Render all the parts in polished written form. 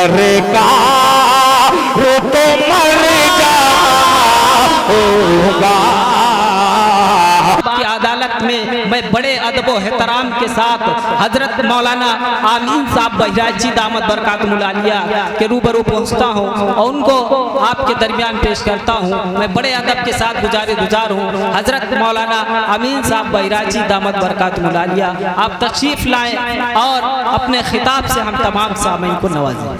मरेगा रो तो मर जाऊंगा। की अदालत में मैं बड़े अदब व एहतराम के साथ हजरत मौलाना आमीन साहब बहराइची दामत बरकातुहुल आलिया के रूबरू पहुँचता हूँ और उनको आपके दरमियान पेश करता हूँ। मैं बड़े अदब के साथ गुजार हूँ हजरत मौलाना आमीन साहब बहराइची दामत बरकातुहुल आलिया, आप तशरीफ लाएं और अपने खिताब से हम तमाम सामीन को नवाजें।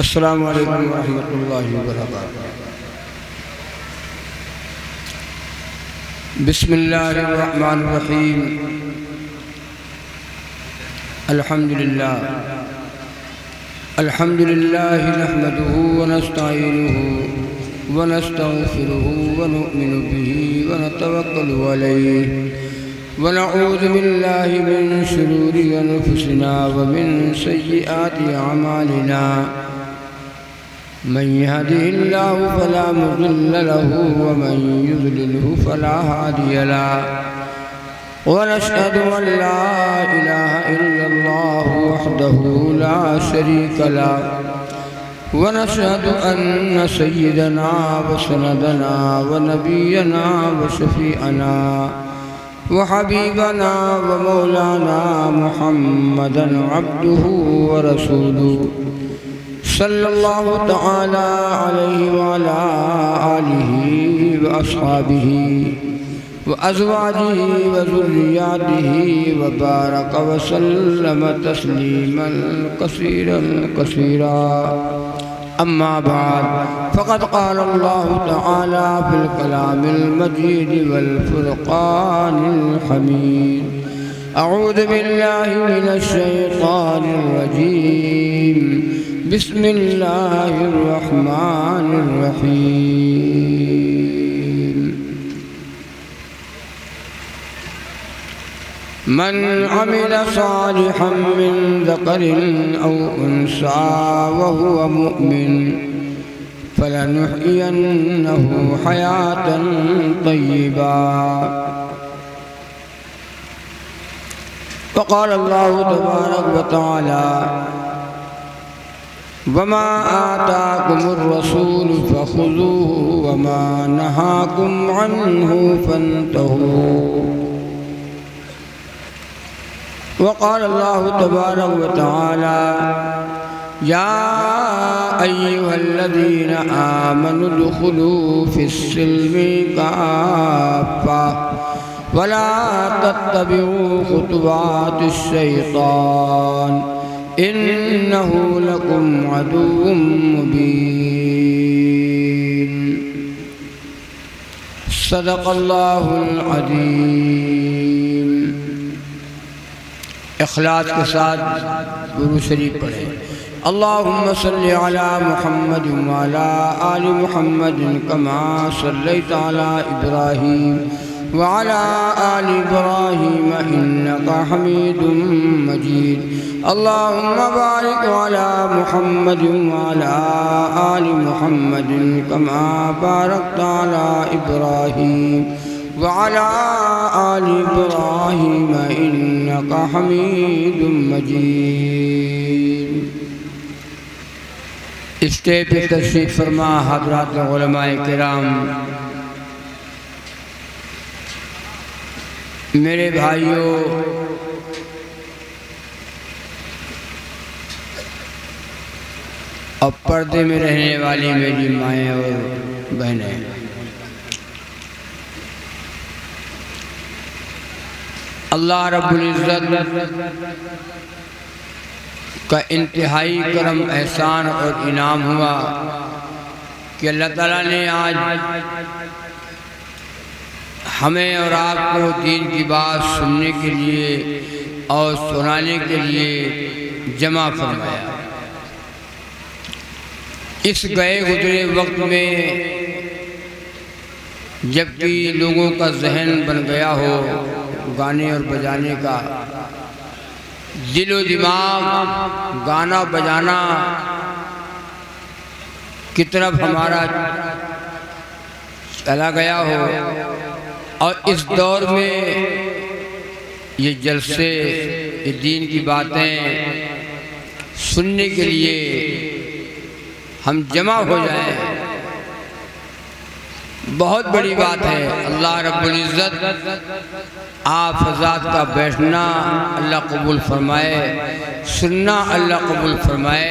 अस्सलामु अलैकुम वरहमतुल्लाहि वबरकातुहू। बिस्मिल्लाहिर्रहमानिर्रहीम। अल्हम्दुलिल्लाहि नहमदुहु व नस्तईनुहु व नस्तगफिरुहु व नु'मिनु बिही व नतवक्कलु अलैहि व नऊज़ु बिल्लाहि मिन शुरूरि अनफुसिना व मिन सय्यिआति अमालिना। मन यहदिहिल्लाहु फला मुज़िल्ल लहु व मन युज़लिल्हु फला हादिय लहु। व नशहदु अन ला इलाहा इल्लल्लाहु वहदहु ला शरीक लहु व नशहदु अन्न सय्यदना व सनदना व नबियना व शफीअना व हबीबना व मौलाना मुहम्मदन अब्दुहु व रसूलुहु सल्लल्लाहु तआला अलैहि व अला आलिहि व अस्हाबिहि व अज़वाजिहि व ज़ुर्रिय्यातिहि व बारक व सल्लम तस्लीमन कसीरन कसीरा। अम्मा बाद फ़क़द क़ाल अल्लाहु तआला फ़िल कलामिल मजीद वल फ़ुरक़ानिल हमीद। अऊज़ु बिल्लाहि मिनश शैतानिर रजीम। बिस्मिल्लाहिर्रहमानिर्रहीम। मन अमिल सालिहन मिन ज़करिन औ उन्सा व हुव मुअमिन फलनुहयिन्नहु हयातन तय्यिबा। वक़ाल अल्लाहु तबारक व तआला वमा आताकुमुर रसूल फखुज़ूहु वमा नहाकुम अन्हु फंतहू। वक़ाल अल्लाहु तबारक व तआला या अय्युहल्लज़ीना आमनु दुख़ुलू फ़िस्सिल्मि काफ़्फ़ा वला तत्तबिऊ ख़ुतवातिश शैतान इन्नहु लकुम अदुव्वुम मुबीन। सदक़ल्लाहुल अज़ीम। इख़लास के साथ दुरूद शरीफ पढ़ें। अल्लाहुम्मा सल्लि अला मुहम्मद व अला आलि मुहम्मद कमा सल्लैता अला इब्राहीम व अला आलि इब्राहीम इन्नका हमीदुम मजीद। अल्लाहुम्मा बारिक अला मुहम्मद व अला आलि मुहम्मद कमा बारकता अला इब्राहीम व अला आलि इब्राहीम इन्नका हमीदुम मजीद। स्टेज पे तशरीफ फरमा हज़रात उलमाए किराम, मेरे भाइयों, और पर्दे में रहने वाली मेरी माएँ और बहनें, अल्लाह रब्बुल इज़्ज़त का इंतहाई करम एहसान और इनाम हुआ कि अल्लाह ताला ने आज हमें और आपको दीन की बात सुनने के लिए और सुनाने के लिए जमा फरमाया। इस गए गुजरे वक्त में जबकि लोगों का जहन बन गया हो गाने और बजाने का, दिलो दिमाग गाना बजाना की तरफ हमारा चला गया हो। और इस दौर में ये जलसे, ये दीन की बातें सुनने के लिए हम जमा हो जाएं, बहुत बड़ी बात है। अल्लाह रब्बुल इज़्ज़त आप हज़रात का बैठना अल्लाह कबूल फरमाए, सुनना अल्लाह कबूल फरमाए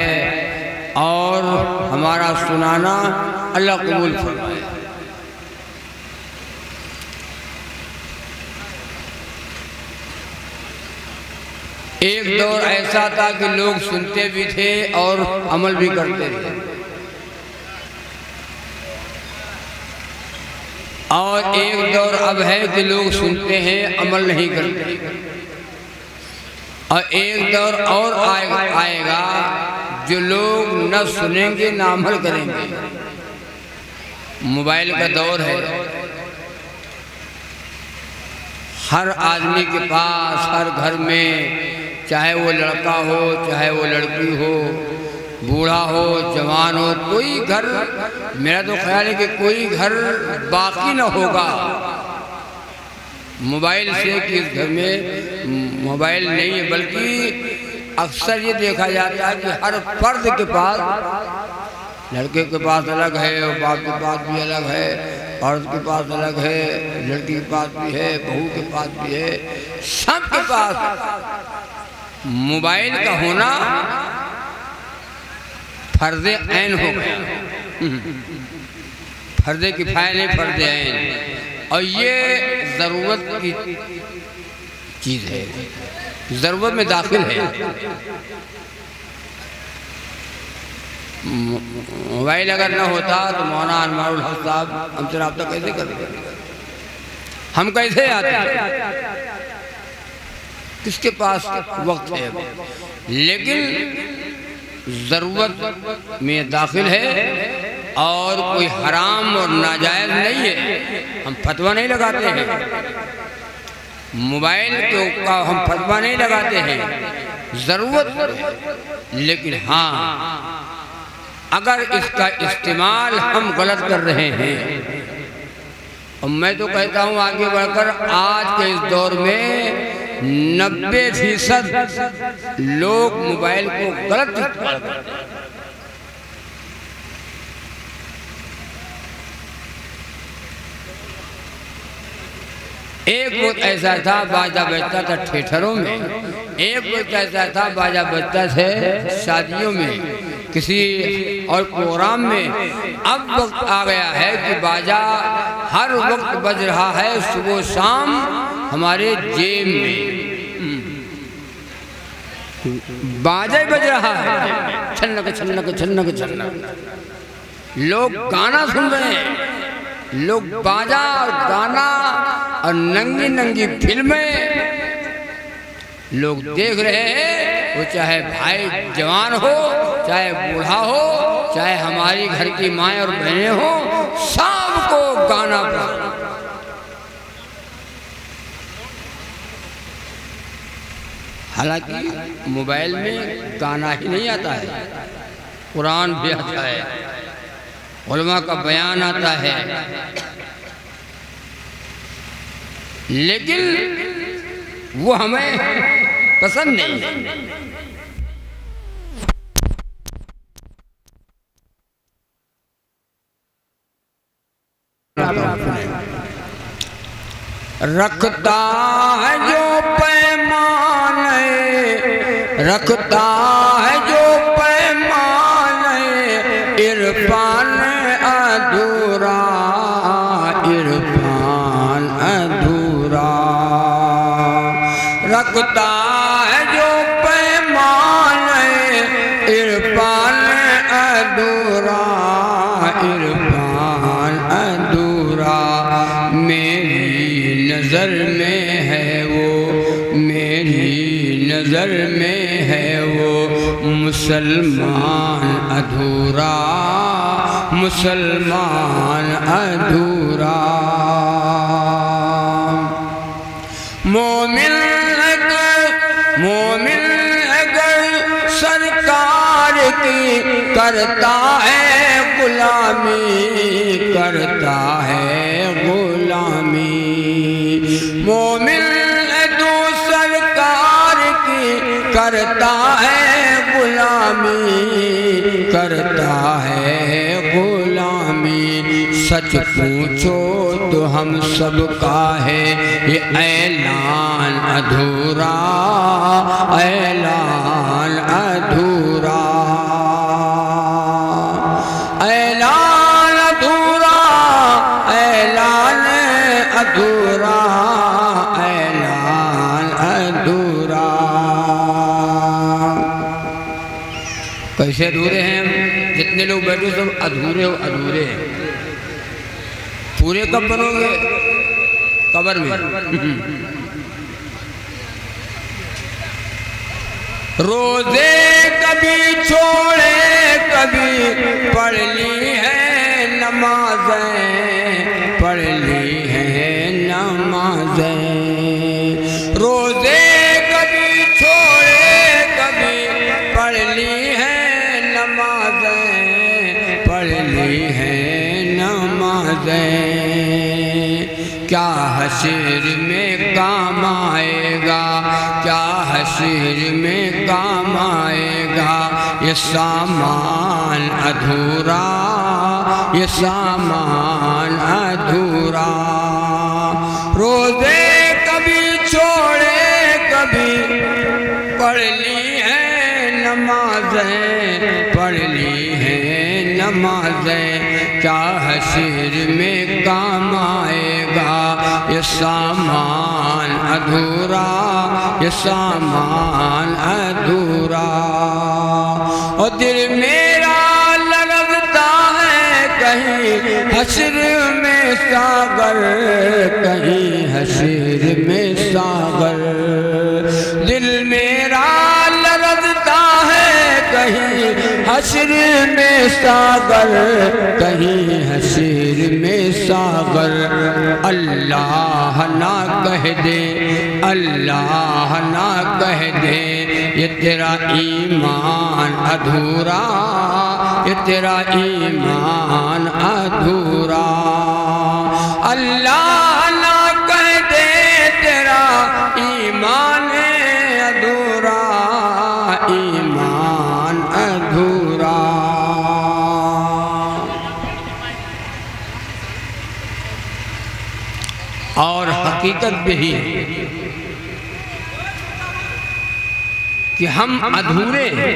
और हमारा सुनाना अल्लाह कबूल फरमाए। एक दौर ऐसा था कि लोग सुनते भी थे और अमल भी करते थे, और एक दौर अब है कि लोग सुनते हैं अमल नहीं करते, और एक दौर और आएगा जो लोग न सुनेंगे न अमल करेंगे। मोबाइल का दौर है, हर आदमी के पास, हर घर में, चाहे वो लड़का हो चाहे वो लड़की हो, बूढ़ा हो जवान हो, कोई घर, मेरा तो ख्याल है कि कोई घर बाकी न होगा मोबाइल से कि इस घर में मोबाइल नहीं है। बल्कि अक्सर ये देखा जाता है कि हर फर्द के पास, लड़के के पास अलग है और बाप के पास भी अलग है, औरत के पास अलग है, लड़की के पास भी है, बहू के पास भी है, सबके पास मोबाइल का होना फर्ज़े ऐन हो गया। फर्ज़े किफ़ाया नहीं, फर्ज़े ऐन। और ये ज़रूरत की चीज़ है, ज़रूरत में दाखिल है। मोबाइल अगर न होता तो मौलाना अनवारुल हक साहब हमसे रब्ता कैसे करते, हम कैसे आते, किसके पास वक्त है। लेकिन ज़रूरत में दाखिल है और कोई हराम और नाजायज़ नहीं है। हम फतवा नहीं लगाते हैं, मोबाइल का हम फतवा नहीं लगाते हैं, ज़रूरत। लेकिन हाँ, अगर इसका इस्तेमाल हम गलत कर रहे हैं, और मैं तो कहता हूँ आगे बढ़कर आज के इस दौर में 90% लोग मोबाइल को गलत इस्तेमाल करते हैं। एक वक्त ऐसा था बाजा बजता था थिएटरों में, एक वक्त ऐसा था बाजा बजता थे शादियों में, किसी और प्रोग्राम में। अब वक्त आ गया है कि बाजा हर वक्त बज रहा है, सुबह शाम हमारे जेब में बाजा ही बज रहा है, छन्नक छन्नक छन्नक छन्नक। लोग गाना सुन रहे हैं, लोग बाजा और गाना और नंगी नंगी फिल्में लोग देख रहे हैं। वो चाहे भाई जवान हो, चाहे बूढ़ा हो, चाहे हमारी घर की माएँ और बहनें हो, सबको गाना पसंद। हालांकि मोबाइल में गाना ही नहीं आता है, कुरान भी आता है, उलमा का बयान आता है, लेकिन वो हमें पसंद नहीं है। रखता है जो पैमाने, रखता है जो पैमाने, इरफान अधूरा, इरफान अधूरा। रखता है जो पैमाने, इरफान अधूरा, इरफान अधूरा। मेरी नज़र में है वो, मेरी नज़र में है वो मुसलमान अधूरा, मुसलमान अधूरा। मोमिन अगर सरकार की करता है गुलामी, करता है गुलामी। मोमिन दो सरकार की करता है गुलामी, करता है गुलामी। सच पूछो तो हम सबका है ये ऐलान अधूरा, ऐलान अधूरा, ऐलान अधूरा, ऐलान अधूरा, ऐलान अधूरा। कैसे अधूरे हैं हम? जितने लोग बैठे सब अधूरे हो, अधूरे हैं। पूरे कब बनोगे? कब्र में। रोजे कभी छोड़े, कभी पढ़ ली है नमाज़ें, पढ़ ली है नमाज़ें। रोजे कभी छोड़े, कभी पढ़ ली है नमाज़ें, पढ़ ली है नमाज़ें। क्या हश्र में काम आएगा, क्या हश्र में काम आएगा ये सामान अधूरा, ये सामान अधूरा। रोज़े कभी छोड़े, कभी पढ़ ली है नमाज़ें, पढ़ ली है नमाज़ें। क्या हश्र में काम आएगा ये सामान अधूरा, ये सामान अधूरा। और दिल मेरा लगता है कहीं हश्र में सागर, कहीं हश्र में सागर। दिल मेरा लगता है कहीं हश्र में सागर, कहीं हश्र में सागर। अल्लाह ना कह दे, अल्लाह ना कह दे ये तेरा ईमान अधूरा, ये तेरा ईमान अधूरा। अल्लाह ना कह दे तेरा ईमान अधूरा, ईमान अधूरा। और हकीकत भी है कि हम अधूरे हैं।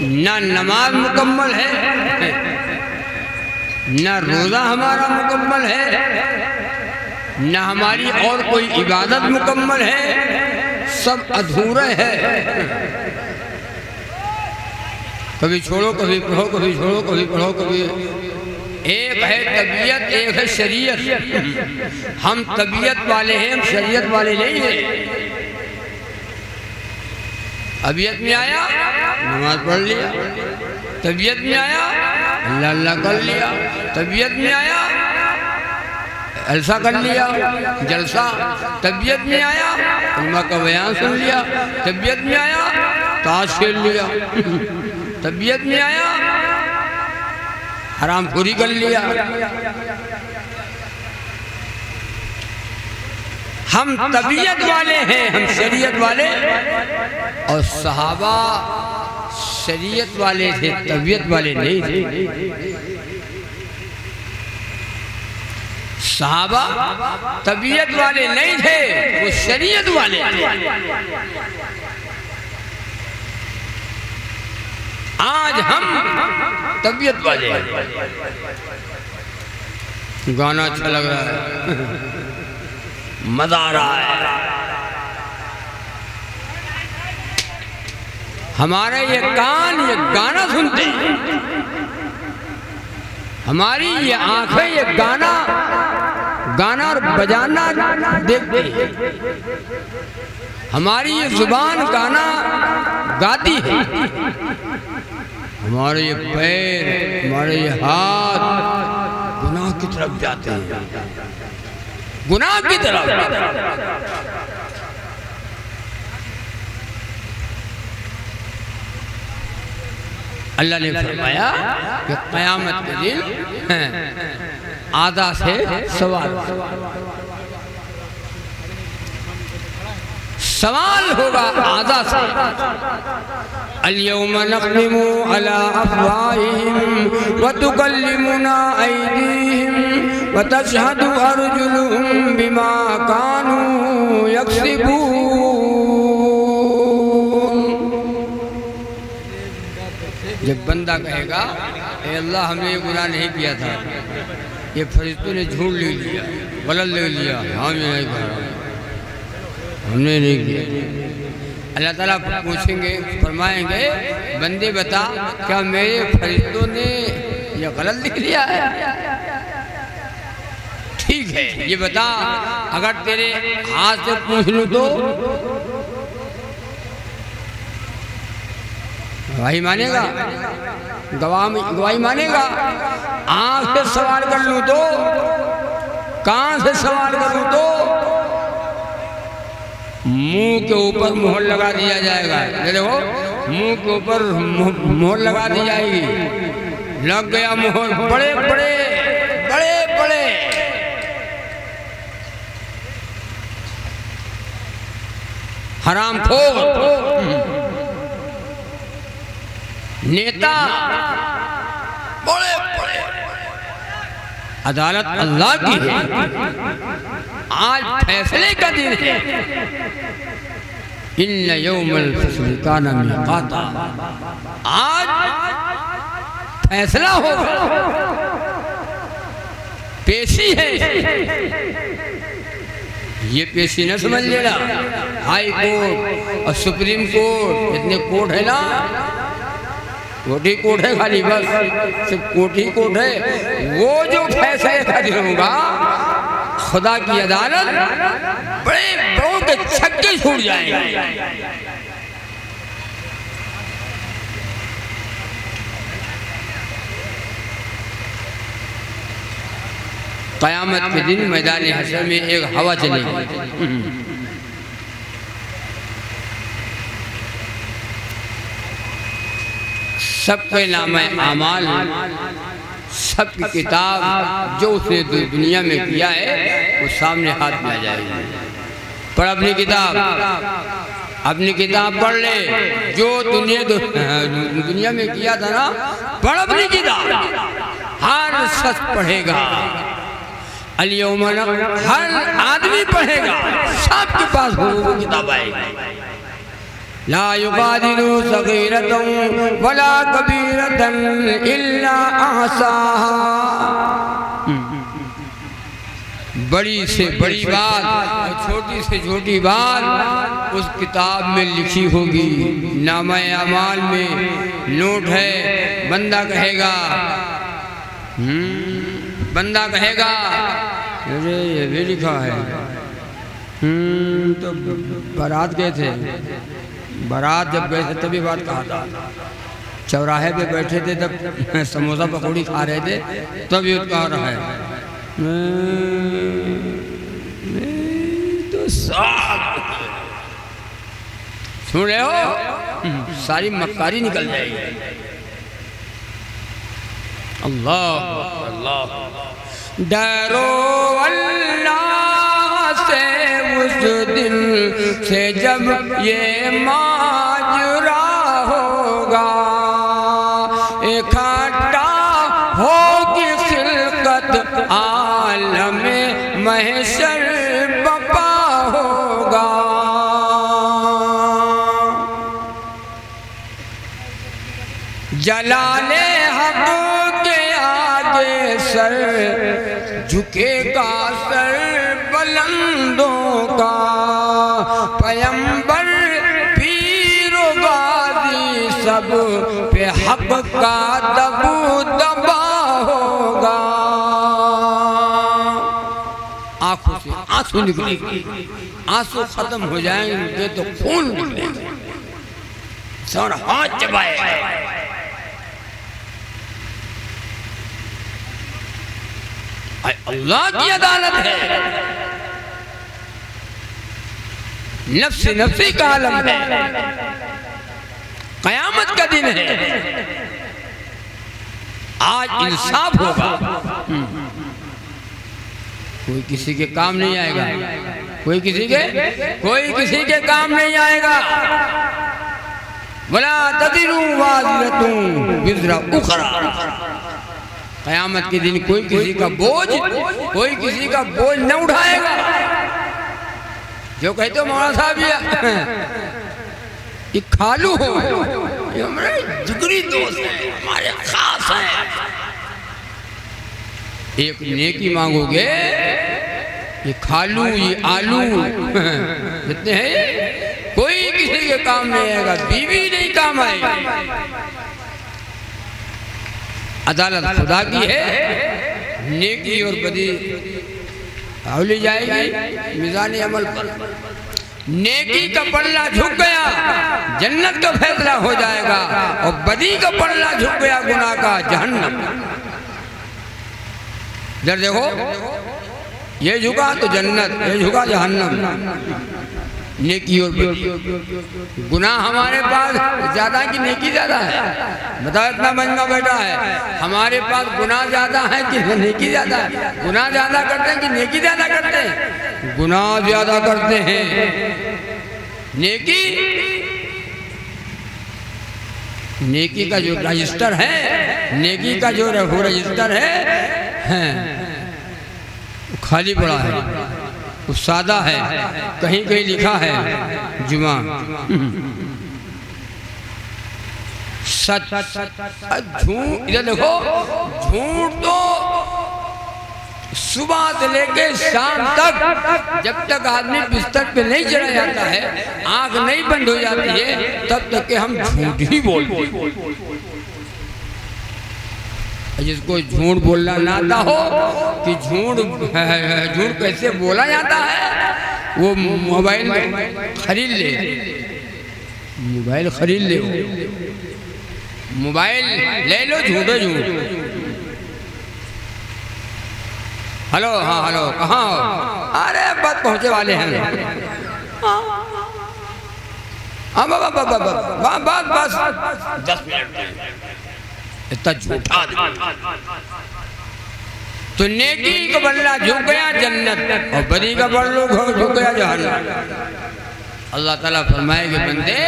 ना नमाज मुकम्मल है, ना रोज़ा हमारा मुकम्मल है, ना हमारी और कोई इबादत मुकम्मल है, सब अधूरे है। कभी छोड़ो, कभी पढ़ो, कभी छोड़ो, कभी पढ़ो, कभी। एक है तबीयत, एक है शरीयत। हम तबीयत वाले हैं, हम शरीयत वाले नहीं हैं। तबीयत में आया नमाज पढ़ लिया, तबीयत में आया अल्लाह अल्लाह कर लिया, तबीयत में आया जलसा कर लिया, जलसा। तबीयत में आया उम्मा का बयान सुन लिया, तबीयत में आया ताश खेल लिया, तबीयत में आया हरामखोरी कर लिया। हम तबीयत वाले हैं, हम शरीयत वाले। और सहाबा शरीयत वाले थे, तबीयत वाले नहीं थे। सहाबा तबीयत वाले नहीं थे, वो शरीयत वाले थे। आज हम तबीयत वाले हैं। गाना अच्छा लग रहा है, मजा आ रहा है। हमारे ये कान ये गाना सुनते हैं, हमारी ये आंखें ये गाना गाना और बजाना देखती है, हमारी ये जुबान गाना गाती है, हमारे ये पैर हमारे ये हाथ गुनाह की तरफ जाते हैं। गुनाह की तरफ। अल्लाह ने फरमाया कि क़यामत के दिन आधा से सवाल होगा आधा से। अल-यौम नख्तिमु अला अफ़वाहिहिम व तुकल्लिमुना अयदीहिम व तशहदु अर्जुलुहुम बिमा कानू यक्सिबून। जब बंदा कहेगा ए अल्लाह हमने ये गुनाह नहीं किया था, ये फरिश्तों ने झूठ ले लिया, गलत ले लिया, हम ये नहीं कर रहे, हमने नहीं किया। अल्लाह ताला पूछेंगे, फरमाएंगे बंदे बता क्या मेरे फरिश्तों ने ये गलत लिख लिया है? ठीक है ये बता, अगर तेरे हाथ से पूछ लूँ तो गवाही मानेगा? गवाही मानेगा? आँख से सवाल कर लूँ तो, कान से सवाल कर लूँ तो, मुंह के ऊपर मोहर लगा दिया जाएगा। देखो मुंह के ऊपर मोहर लगा दी जाएगी, लग गया मोहर, बड़े बड़े बड़े बड़े हरामखोर नेता, बड़े बड़े। अदालत अल्लाह की है, आज फैसले का दिन है। इन्न यौमल फस्ल काना मीक़ाता, आज फैसला होगा, पेशी है। ये पेशी न समझ लेना, हाई कोर्ट और सुप्रीम कोर्ट, इतने कोर्ट है ना, कोर्ट ही कोर्ट है खाली, बस सिर्फ कोर्ट ही कोर्ट है। वो जो फैसले का दिन होगा, खुदा की अदालत, बड़े बड़ों के छक्के छूट जाएंगे। क़यामत के दिन मैदान हशर में एक हवा चलेगी, सबके नामे आमाल, सबकी किताब जो उसने दुनिया में किया है वो सामने हाथ में आ जाएगी। पढ़ अपनी किताब, अपनी किताब पढ़ ले, जो दुनिया में किया था ना, पढ़ अपनी किताब, हर शख्स पढ़ेगा। अल-यौम, हर आदमी पढ़ेगा, सबके पास वो किताब आएगी। ला युगादिरु सगीरतन वला कबीरतन इल्ला अहसाहा। बड़ी से बड़ी बात और छोटी से छोटी बात उस किताब में लिखी होगी। नामा अमाल में नोट है। बंदा कहेगा, बंदा कहेगा अरे ये भी लिखा है, तो बारात गए थे, बारात जब गए थे तभी बात कहा था, चौराहे पे बैठे थे तब समोसा पकौड़ी खा रहे थे तब ये कह रहा है, तो सुन रहे हो, सारी मक्कारी निकल जाएगी। अल्लाह अल्लाह, डरो अल्लाह से उस दिन से जब ये माजरा होगा, इकट्ठा होगी खिलकत आलम महशर बपा होगा। जलाले हक के आगे सर झुकेगा, सर बुलंदों का, पैगंबर पीर गाजी सब पे हक का दबू दबा होगा। आंखों से आंसू निकलेंगे, आंसू खत्म हो जाएंगे तो खून निकलेगा, सर हाथ चबाएगा। अल्लाह की अदालत है। नफ्सी नफ्सी का आलम है, कयामत का दिन है, आज इंसाफ होगा। कोई किसी के काम नहीं आएगा, कोई किसी के काम नहीं आएगा। वला तज़िरु वाज़िरतुन विज़रा उख़रा। कयामत के दिन कोई किसी का बोझ न उठाएगा। जो कहते हो मौलाना साहब ये खालू हो, ये हमारे जिगरी दोस्त हैं, हमारे खास हैं। एक नेकी मांगोगे, ये खालू ये आलू जितने हैं कोई किसी के काम नहीं आएगा, बीवी नहीं काम आएगी। अदालत खुदा की है, नेकी और बदी ली जाएगी मिजान अमल पर। नेकी का पल्ला झुक गया, जन्नत का फैसला हो जाएगा, और बदी का पल्ला झुक गया, गुनाह का, जहन्नम। जब देखो ये झुका तो जन्नत, ये झुका जहन्नम। नेकी और बदी, गुनाह हमारे पास ज्यादा कि नेकी ज्यादा है? बताओ, इतना महंगा बैठा है, हमारे पास गुनाह ज्यादा है कि नेकी ज्यादा है? गुनाह ज्यादा करते हैं कि नेकी ज्यादा करते हैं? गुनाह ज्यादा करते हैं। नेकी का जो रजिस्टर है, नेकी का जो रजिस्टर है खाली पड़ा है, वो सादा है, कहीं कहीं लिखा है जुमा। सच झूठ, इधर देखो, झूठ तो सुबह से लेके शाम तक, जब तक आदमी बिस्तर पे नहीं चला जाता है, आंख नहीं बंद हो जाती है, तब तक के हम झूठ ही बोलते हैं। जिसको झूठ बोलना ना आता हो कि झूठ कैसे बोला जाता है, वो मोबाइल खरीद ले, मोबाइल ले लो, झूठे झूठ। हेलो, हाँ हेलो, कहाँ हो? अरे बस पहुंचे वाले हैं। हाँ बस 10 मिनट। इतना झूठा तो नेकी का बल्ला झुक गया जन्नत, और बदी का बल्ला झुक गया जहन्नम। अल्लाह ताला फरमाएंगे, बंदे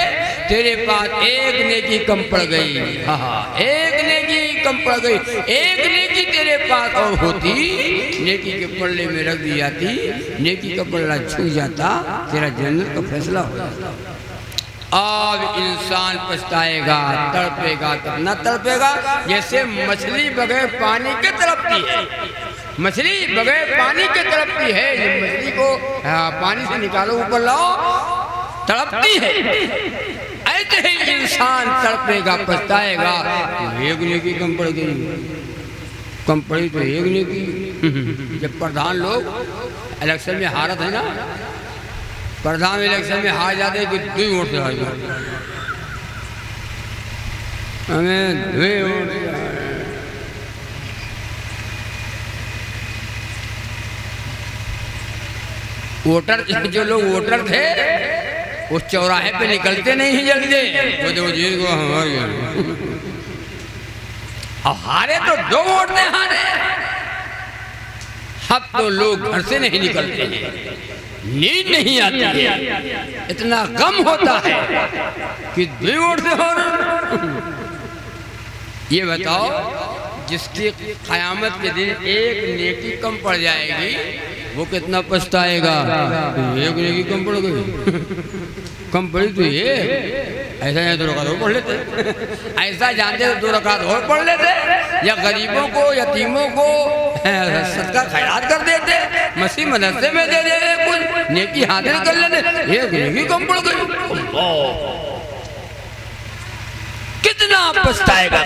तेरे पास एक नेकी कम पड़ गई, हाँ एक नेकी कम पड़ गई, एक नेकी तेरे पास और होती, नेकी के पल्ले में रख दी जाती, नेकी का पल्ला छू जाता, तेरा जन्नत का फैसला हो जाता। अब इंसान पछताएगा, तड़पेगा, कितना तड़पेगा, जैसे मछली बगैर पानी के तड़पती है। मछली बगैर पानी के तड़पती है, जब मछली को पानी से निकालो, ऊपर लाओ, तड़पती है। ऐसे ही इंसान तड़पेगा, पछताएगा, एक नेकी कम पड़ गई, कम पड़ी तो एक नेकी। जब प्रधान लोग इलेक्शन में हारत है ना, प्रधान इलेक्शन में हार जाते कि 2 वोट से हार जाते, हमें 2 वोट। वोटर, जो लोग वोटर थे वो चौराहे पे निकलते नहीं हैं जल्दी, वो देखो जीत को हमारे, और हारे तो 2 वोट से हारे। अब तो लोग घर से नहीं निकलते हैं, नींद नहीं आती है, इतना गम होता है कि 2 वोट से हो रहा। ये बताओ, जिसकी क़यामत के दिन एक नेकी कम पड़ जाएगी, वो कितना पछताएगा? एक नेकी कम पड़ गई, कम पड़ी तो ये ऐसा है 2 रकात और पढ़ लेते, ऐसा जानते तो 2 रकात और पढ़ लेते, या गरीबों को, यतीमों को सदका खैरात कर देते, मसीह मदरसे में दे देते, कुछ नेकी हासिल कर लेते, एक नेकी कम पड़ गई। कितना पछताएगा?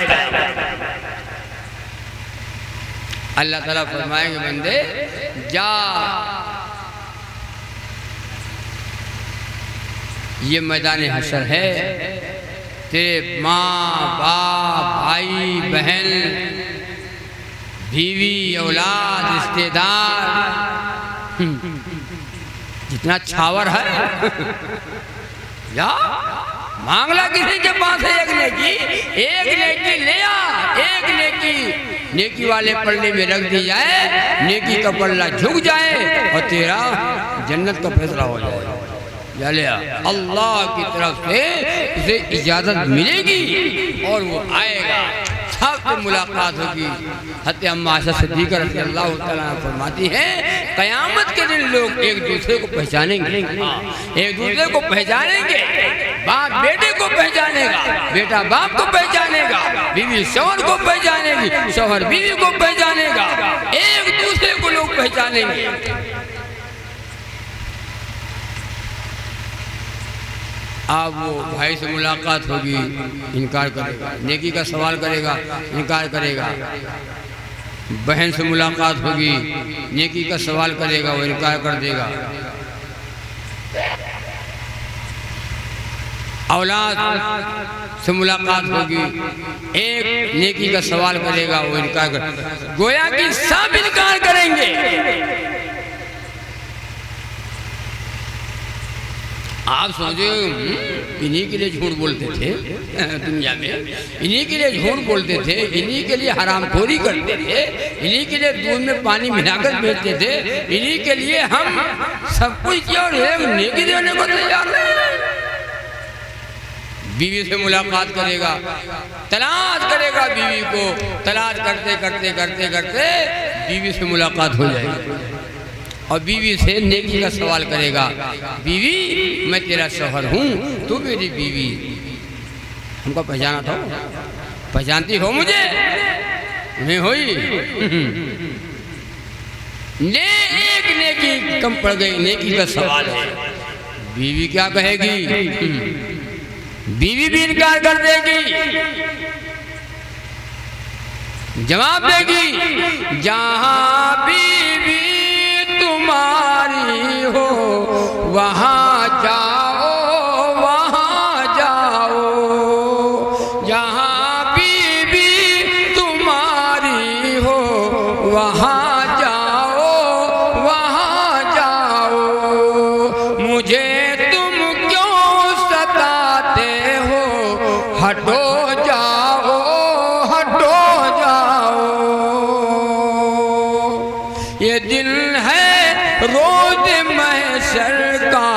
अल्लाह ताला फरमाएंगे, बंदे जा, ये मैदान हशर है, तेरे माँ बाप, भाई बहन, बीवी, औलाद, रिश्तेदार, इतना छावर है या मांगला किसी के पास है एक नेकी ले आ, एक नेकी वाले पल्ले में रख दी जाए, नेकी का पल्ला झुक जाए और तेरा जन्नत का फैसला हो जाए। अल्लाह की तरफ से उसे इजाजत मिलेगी और वो आएगा, सबसे मुलाकात होगी। हज़रत अम्मा आयशा सिद्दीक़ा रज़ियल्लाहु तआला अन्हा फरमाती हैं, क़यामत के दिन लोग एक दूसरे को पहचानेंगे, एक दूसरे को पहचानेंगे। बाप बेटे को पहचानेगा, बेटा बाप को पहचानेगा, बीवी शौहर को पहचानेगी, शौहर बीवी को पहचानेगा, एक दूसरे को लोग पहचानेंगे। अब वो भाई से मुलाकात होगी, इनकार करेगा, नेकी का सवाल करेगा, इनकार करेगा। बहन से मुलाकात होगी, नेकी का सवाल करेगा, वो इनकार कर देगा। औलाद से मुलाकात होगी, एक नेकी का सवाल करेगा, वो इनकार कर, गोया कि सब इनकार करेंगे। आप सोचो इन्हीं के लिए झूठ बोलते थे दुनिया में, इन्हीं के लिए झूठ बोलते थे, इन्हीं के लिए हरामखोरी करते थे, इन्हीं के लिए दूध में पानी मिलाकर बेचते थे, इन्हीं के लिए हम सब कुछ किया और एक नेकी देने को तैयार नहीं। बीवी से मुलाकात करेगा, तलाश करेगा बीवी को, तलाश करते करते करते करते बीवी से मुलाकात हो जाएगी और बीवी से नेकी का सवाल करेगा, बीवी मैं तेरा शौहर हूँ, तू मेरी बीवी। हमको पहचाना था, पहचानती हो मुझे? नहीं हुई। एक नेकी कम पड़ गई, नेकी का सवाल है। बीवी क्या कहेगी? बीवी भी इनकार कर देगी, जवाब देगी, जहां बीवी तुम्हारी हो वहाँ जाओ, वहाँ जाओ, जहाँ बीवी तुम्हारी हो वहाँ जाओ, वहाँ जाओ। मुझे तुम क्यों सताते हो, हटो जाओ, हटो जाओ। ये दिल है रोज महशर का,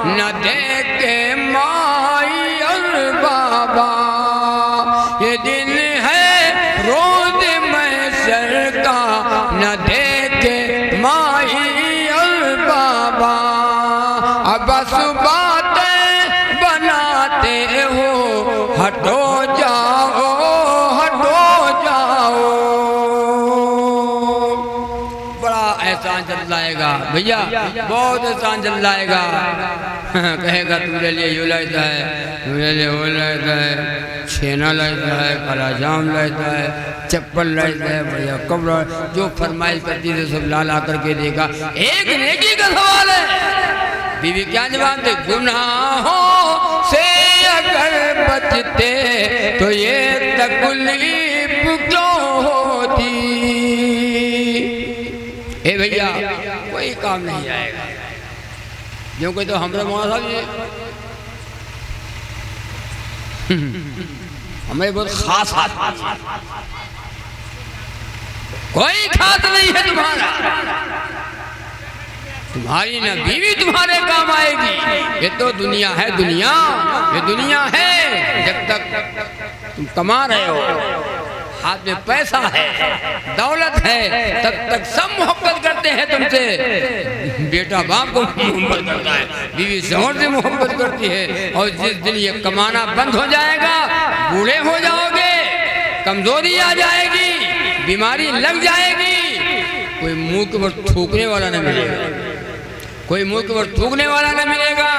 न देखे माई और बाबा। ये दिन है रोज महशर का, न देखे माई और बाबा। अब बस बातें बनाते हो, हटो जाओ, हटो जाओ। एहसान चल लाएगा भैया, बहुत एहसान चल लाएगा। कहेगा तुझे लिए यो लाता है, तुझे लिए वो लाता है, छेना लाता है, काला जाम लाता है, चप्पल लाता है, भैया कब्र जो फरमाइश करती है सब ला ला करके देगा। एक नेकी का सवाल है, बीवी क्या जवाब दे? गुनाहों से अगर बचते तो ये तकलीफ क्यों होती? ए भैया कोई काम नहीं आएगा, जो कोई तो हमारे मौलाना साहब जी हमें बहुत खास आदमी, कोई खास नहीं है तुम्हारा, तुम्हारी ना बीवी तुम्हारे काम आएगी। ये तो दुनिया है, दुनिया ये दुनिया है। जब तक तुम कमा रहे हो, हाथ में पैसा है, दौलत है, तब तक सब मोहब्बत करते हैं तुमसे। बेटा बाप को मोहब्बत करता है, बीवी शौहर से मोहब्बत करती है। और जिस दिन ये कमाना बंद हो जाएगा, बूढ़े हो जाओगे, कमजोरी आ जाएगी, बीमारी लग जाएगी, कोई मुंह के ऊपर थूकने वाला न मिलेगा, कोई मुंह के ऊपर थूकने वाला न मिलेगा।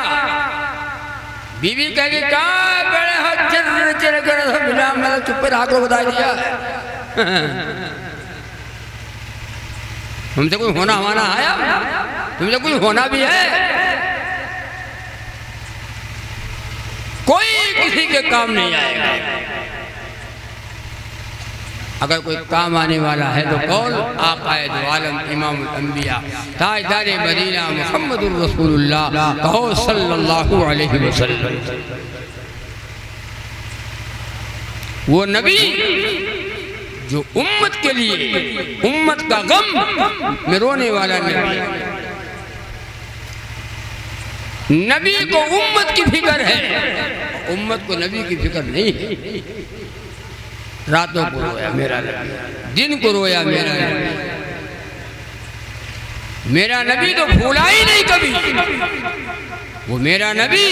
बीवी कहेगी का बड़े चुप पर आकर बता दिया तुमसे कोई होना हमारा आया, तुमसे कोई होना भी है। कोई किसी के काम नहीं आएगा। अगर कोई काम आने वाला है तो कौन? आकाए दो आलम इमामुल अंबिया ताजदार मदीना मुहम्मदुर रसूलुल्लाह कहो सल्लल्लाहु अलैहि वसल्लम। वो नबी जो उम्मत के लिए उम्मत का गम में रोने वाला नबी, नबी को उम्मत की फिक्र है, उम्मत को नबी की फिक्र नहीं है। रातों को रोया मेरा नबी, दिन को रोया मेरा नबी। मेरा नबी तो भूला ही नहीं कभी। वो मेरा नबी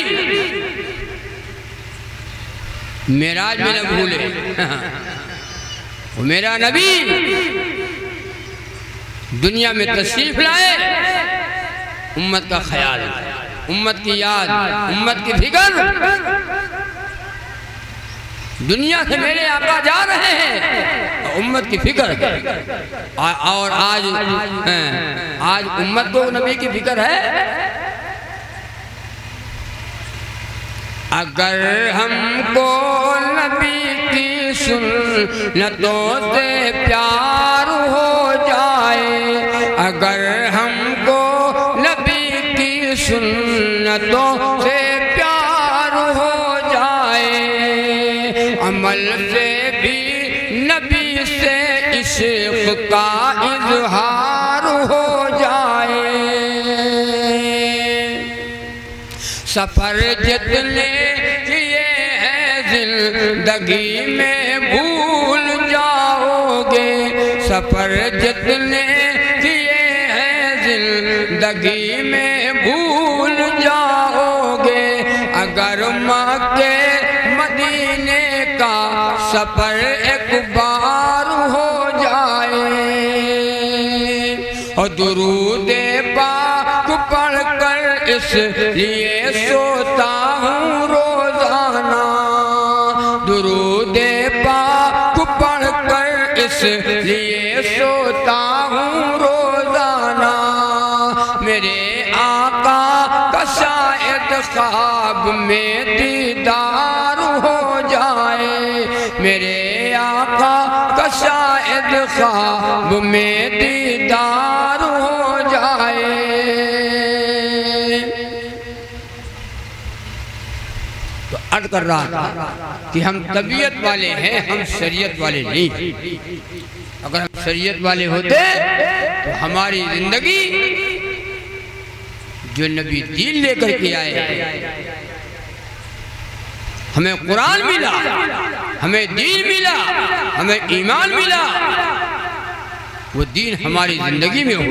मेराज में न भूले। वो मेरा नबी दुनिया में तशरीफ लाए, उम्मत का ख्याल, उम्मत की याद, उम्मत की फिक्र। दुनिया से मेरे आका जा रहे हैं, उम्मत की फिक्र। और आज उम्मत को नबी की फिक्र है। अगर हमको नबी की सुन्नतों से प्यार हो जाए, अगर हमको नबी की सुन्नतों से प्यार हो जाए, अमल से भी नबी से इश्क का इजहार हो जाए। सफर जितने किए हैं जिंदगी में भूल जाओगे, सफर जितने किए हैं जिंदगी में भूल जाओगे। अगर मक्के मदीने का सफर एक बार हो जाए, और दुरूद पाक पढ़कर इसलिए सोता हूँ रोजाना, दुरूद पाक पढ़कर इसलिए सोता हूँ रोजाना। मेरे आका का शायद ख्वाब में दीदार हो जाए, मेरे आका का शायद ख्वाब में दीदार हो जाए। तो अर्ज कर रहा था कि हम तबीयत वाले हैं, हम शरीयत वाले नहीं। अगर हम शरीयत वाले होते तो हमारी जिंदगी जो नबी दीन लेकर के आए, हमें कुरान मिला, हमें दीन मिला, हमें ईमान मिला, वो दीन हमारी जिंदगी में हो।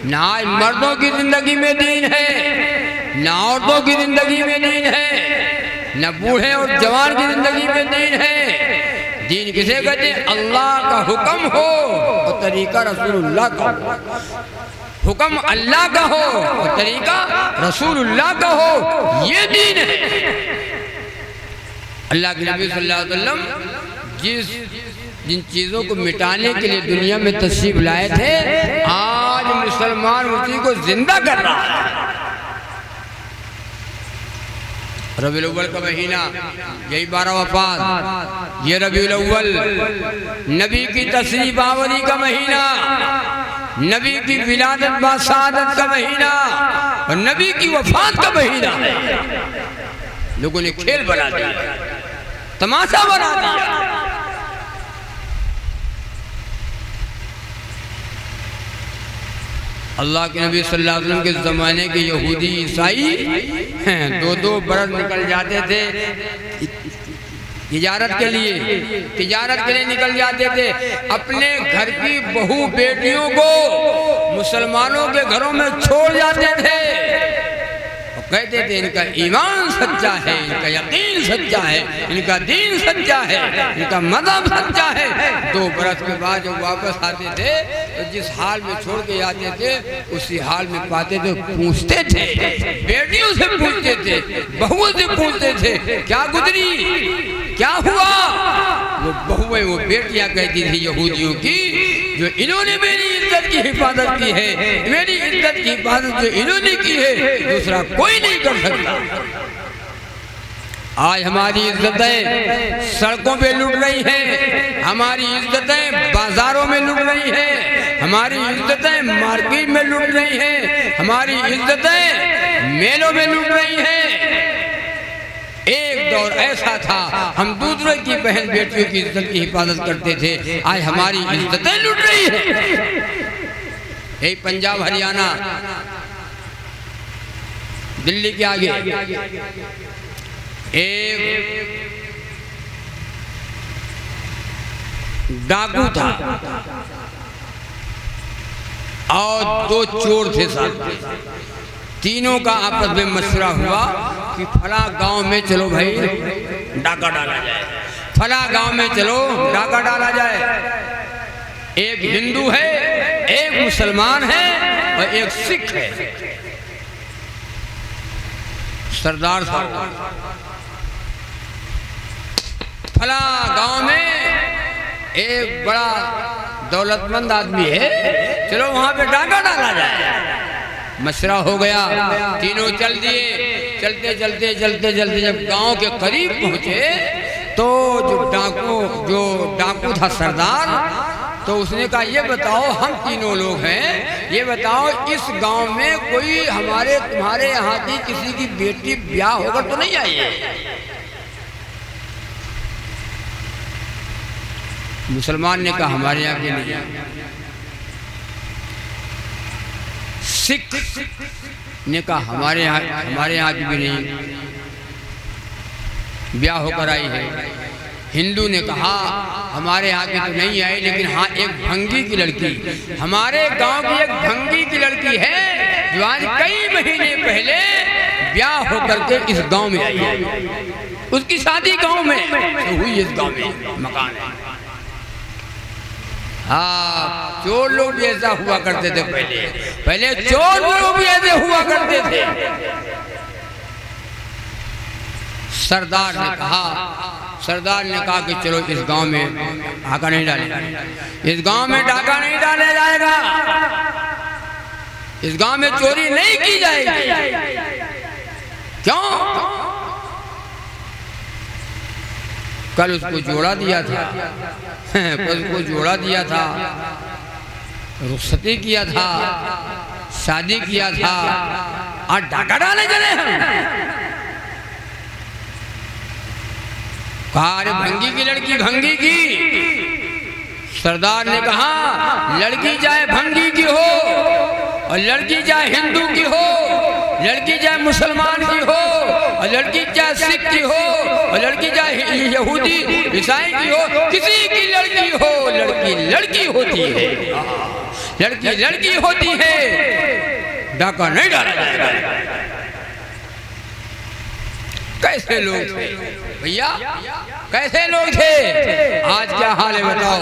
ना आज मर्दों की जिंदगी में दीन है, ना औरतों की जिंदगी में दीन है, न बूढ़े और जवान की जिंदगी में दीन है। दीन किसे कहते हैं? अल्लाह का हुक्म हो और तरीका रसूलुल्लाह का हो। हुक्म अल्लाह का हो और तरीका रसूलुल्लाह का हो, ये दीन है। अल्लाह के नबी सल्लल्लाहु अलैहि वसल्लम जिन चीज़ों को मिटाने के लिए दुनिया में तशरीफ लाए थे, आज मुसलमान उसी को जिंदा कर रहा है। रबीउल अव्वल का महीना, यही 12 वफात, ये रबीउल अव्वल नबी की तशरीफ आवरी का महीना, नबी की विलादत बासादत का महीना और नबी की वफात का महीना है। लोगों ने खेल बना दिया, तमाशा बना दिया। अल्लाह के नबी सल्लल्लाहु अलैहि वसल्लम के ज़माने के यहूदी ईसाई 2-2 बरस निकल जाते थे तिजारत के लिए निकल जाते थे। अपने घर की बहू बेटियों को मुसलमानों के घरों में छोड़ जाते थे और कहते थे इनका ईमान सच्चा है, इनका यकीन सच्चा है, इनका दीन सच्चा है, इनका मज़हब सच्चा है। 2 बरस के बाद जब वापस आते थे तो जिस हाल में छोड़ के आते थे उसी हाल में पाते थे। पूछते थे, बेटियों से पूछते थे, बहुओं से पूछते थे, क्या गुजरी, क्या हुआ? वो बहुएं, वो बेटियां कहती थी यहूदियों की, जो इन्होंने मेरी इज्जत की हिफाजत की है, मेरी इज्जत की हिफाजत जो इन्होंने की है दूसरा कोई नहीं कर सकता। आज हमारी इज्जतें सड़कों पे लुट रही हैं, हमारी इज्जतें बाजारों में लुट रही हैं, हमारी इज्जतें मार्केट में लुट रही हैं, हमारी इज्जतें मेलों में लुट रही हैं। एक दौर ऐसा था हम दूसरे की बहन बेटियों की इज्जत की हिफाजत करते थे, आज हमारी इज्जतें लुट रही हैं। यही पंजाब हरियाणा दिल्ली के आगे एक डाकू था और दो चोर थे साथ में। तीनों का आपस में मशवरा हुआ कि फला गांव में चलो भाई डाका डाला जाए, फला गांव में चलो डाका डाला जाए। एक हिंदू है, एक मुसलमान है और एक सिख है। सरदार साहब फला गांव में एक बड़ा दौलतमंद आदमी है, चलो वहां पे डाका डाला जाए। मशवरा हो गया, तीनों चल दिए। चलते चलते चलते चलते जब गांव के करीब पहुंचे तो जो डाकू था सरदार, तो उसने कहा ये बताओ हम तीनों लोग हैं, ये बताओ इस गांव में कोई तुम्हारे यहाँ की किसी की बेटी ब्याह होकर तो नहीं आई है? मुसलमान ने कहा हमारे यहाँ की नहीं। सिख ने कहा हमारे यहाँ की भी नहीं ब्याह होकर आई है। हिंदू ने कहा हमारे यहाँ की तो नहीं आई, लेकिन हाँ एक भंगी की लड़की, हमारे गांव की एक भंगी की लड़की है जो आज कई महीने पहले ब्याह होकर के इस गांव में आई है। उसकी शादी गांव में हुई, इस गांव में मकान है। हाँ, चोर लोग भी ऐसा हुआ करते थे पहले चोर लोग भी ऐसे हुआ करते थे। सरदार ने कहा कि चलो इस गांव में डाका नहीं डाले, इस गांव में डाका नहीं डाला जाएगा, इस गांव में चोरी नहीं की जाएगी। क्यों? कल उसको जोड़ा दिया था, उसको जोड़ा दिया था, रुखसती किया था, शादी किया था, और डाका डाले चले हम। कहा अरे भंगी की लड़की भंगी की। सरदार ने कहा लड़की चाहे भंगी की हो और लड़की चाहे हिंदू की हो, लड़की चाहे मुसलमान की हो और लड़की चाहे सिख की हो और लड़की चाहे यहूदी ईसाई की हो, किसी की लड़की हो, लड़की लड़की होती है, लड़की लड़की होती है, डाका नहीं डाला जाएगा। कैसे लोग थे भैया, कैसे लोग थे? आज क्या हाल है बताओ,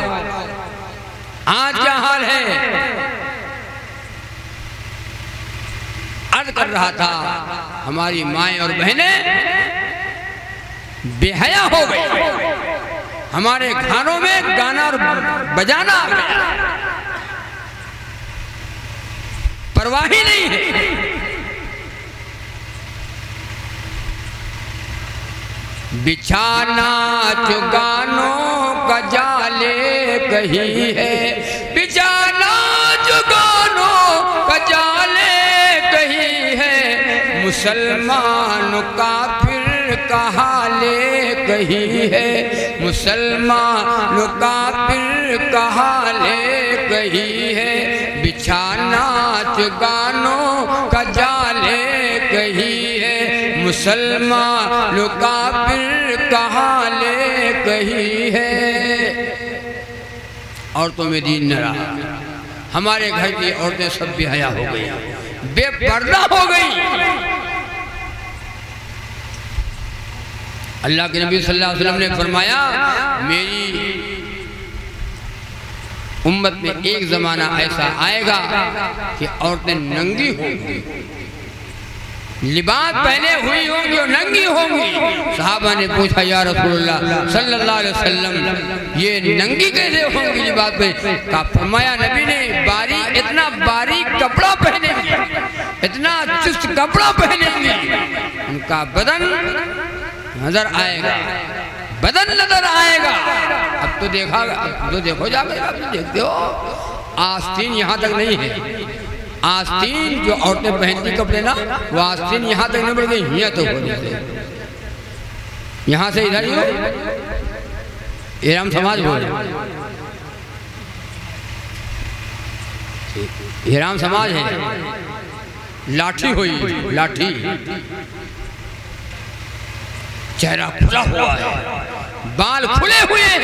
आज क्या हाल है? अर्ज कर रहा था हमारी माएं और बहनें बेहया हो गई, हमारे घरों में गाना और बजाना आ गया, परवाह ही नहीं है। बिछाना चुगानों का जाले कही है, बिछाना चुगानों का जाले कही है, मुसलमान काफिर का हाले कही है, मुसलमान काफिर का हाले कही है, बिछाना चुगानों का जाले कही है, मुसलमान काफिर कहाँ ले कही है। औरतों में दीन न रहा, हमारे घर की औरतें सब बेहया हो गई, बेपर्दा हो गई। अल्लाह के नबी सल्लल्लाहु अलैहि वसल्लम ने फरमाया मेरी उम्मत में एक जमाना ऐसा आएगा कि औरतें नंगी होंगी, लिबास पहने हुई होंगी और नंगी होंगी। सहाबा ने पूछा या रसूलुल्लाह सल्लल्लाहु अलैहि वसल्लम ये नंगी कैसे होंगी लिबास पे? का फरमाया नबी ने इतना बारीक कपड़ा पहनेंगी, इतना चुस्त कपड़ा पहनेंगी, उनका बदन नजर आएगा, बदन नजर आएगा। अब तो देखा, अब तो देखो जाकर, आप देखते हो आस्तीन यहाँ तक नहीं है। आस्तीन जो औरतें पहनती कपड़े ना, वो आस्तीन यहाँ तक नहीं बढ़ गई, यहाँ तो हो गई, यहाँ से इधर ही हो। एराम समाज बोले, हिराम समाज है, लाठी हुई, लाठी, चेहरा खुला हुआ है, बाल खुले हुए हैं,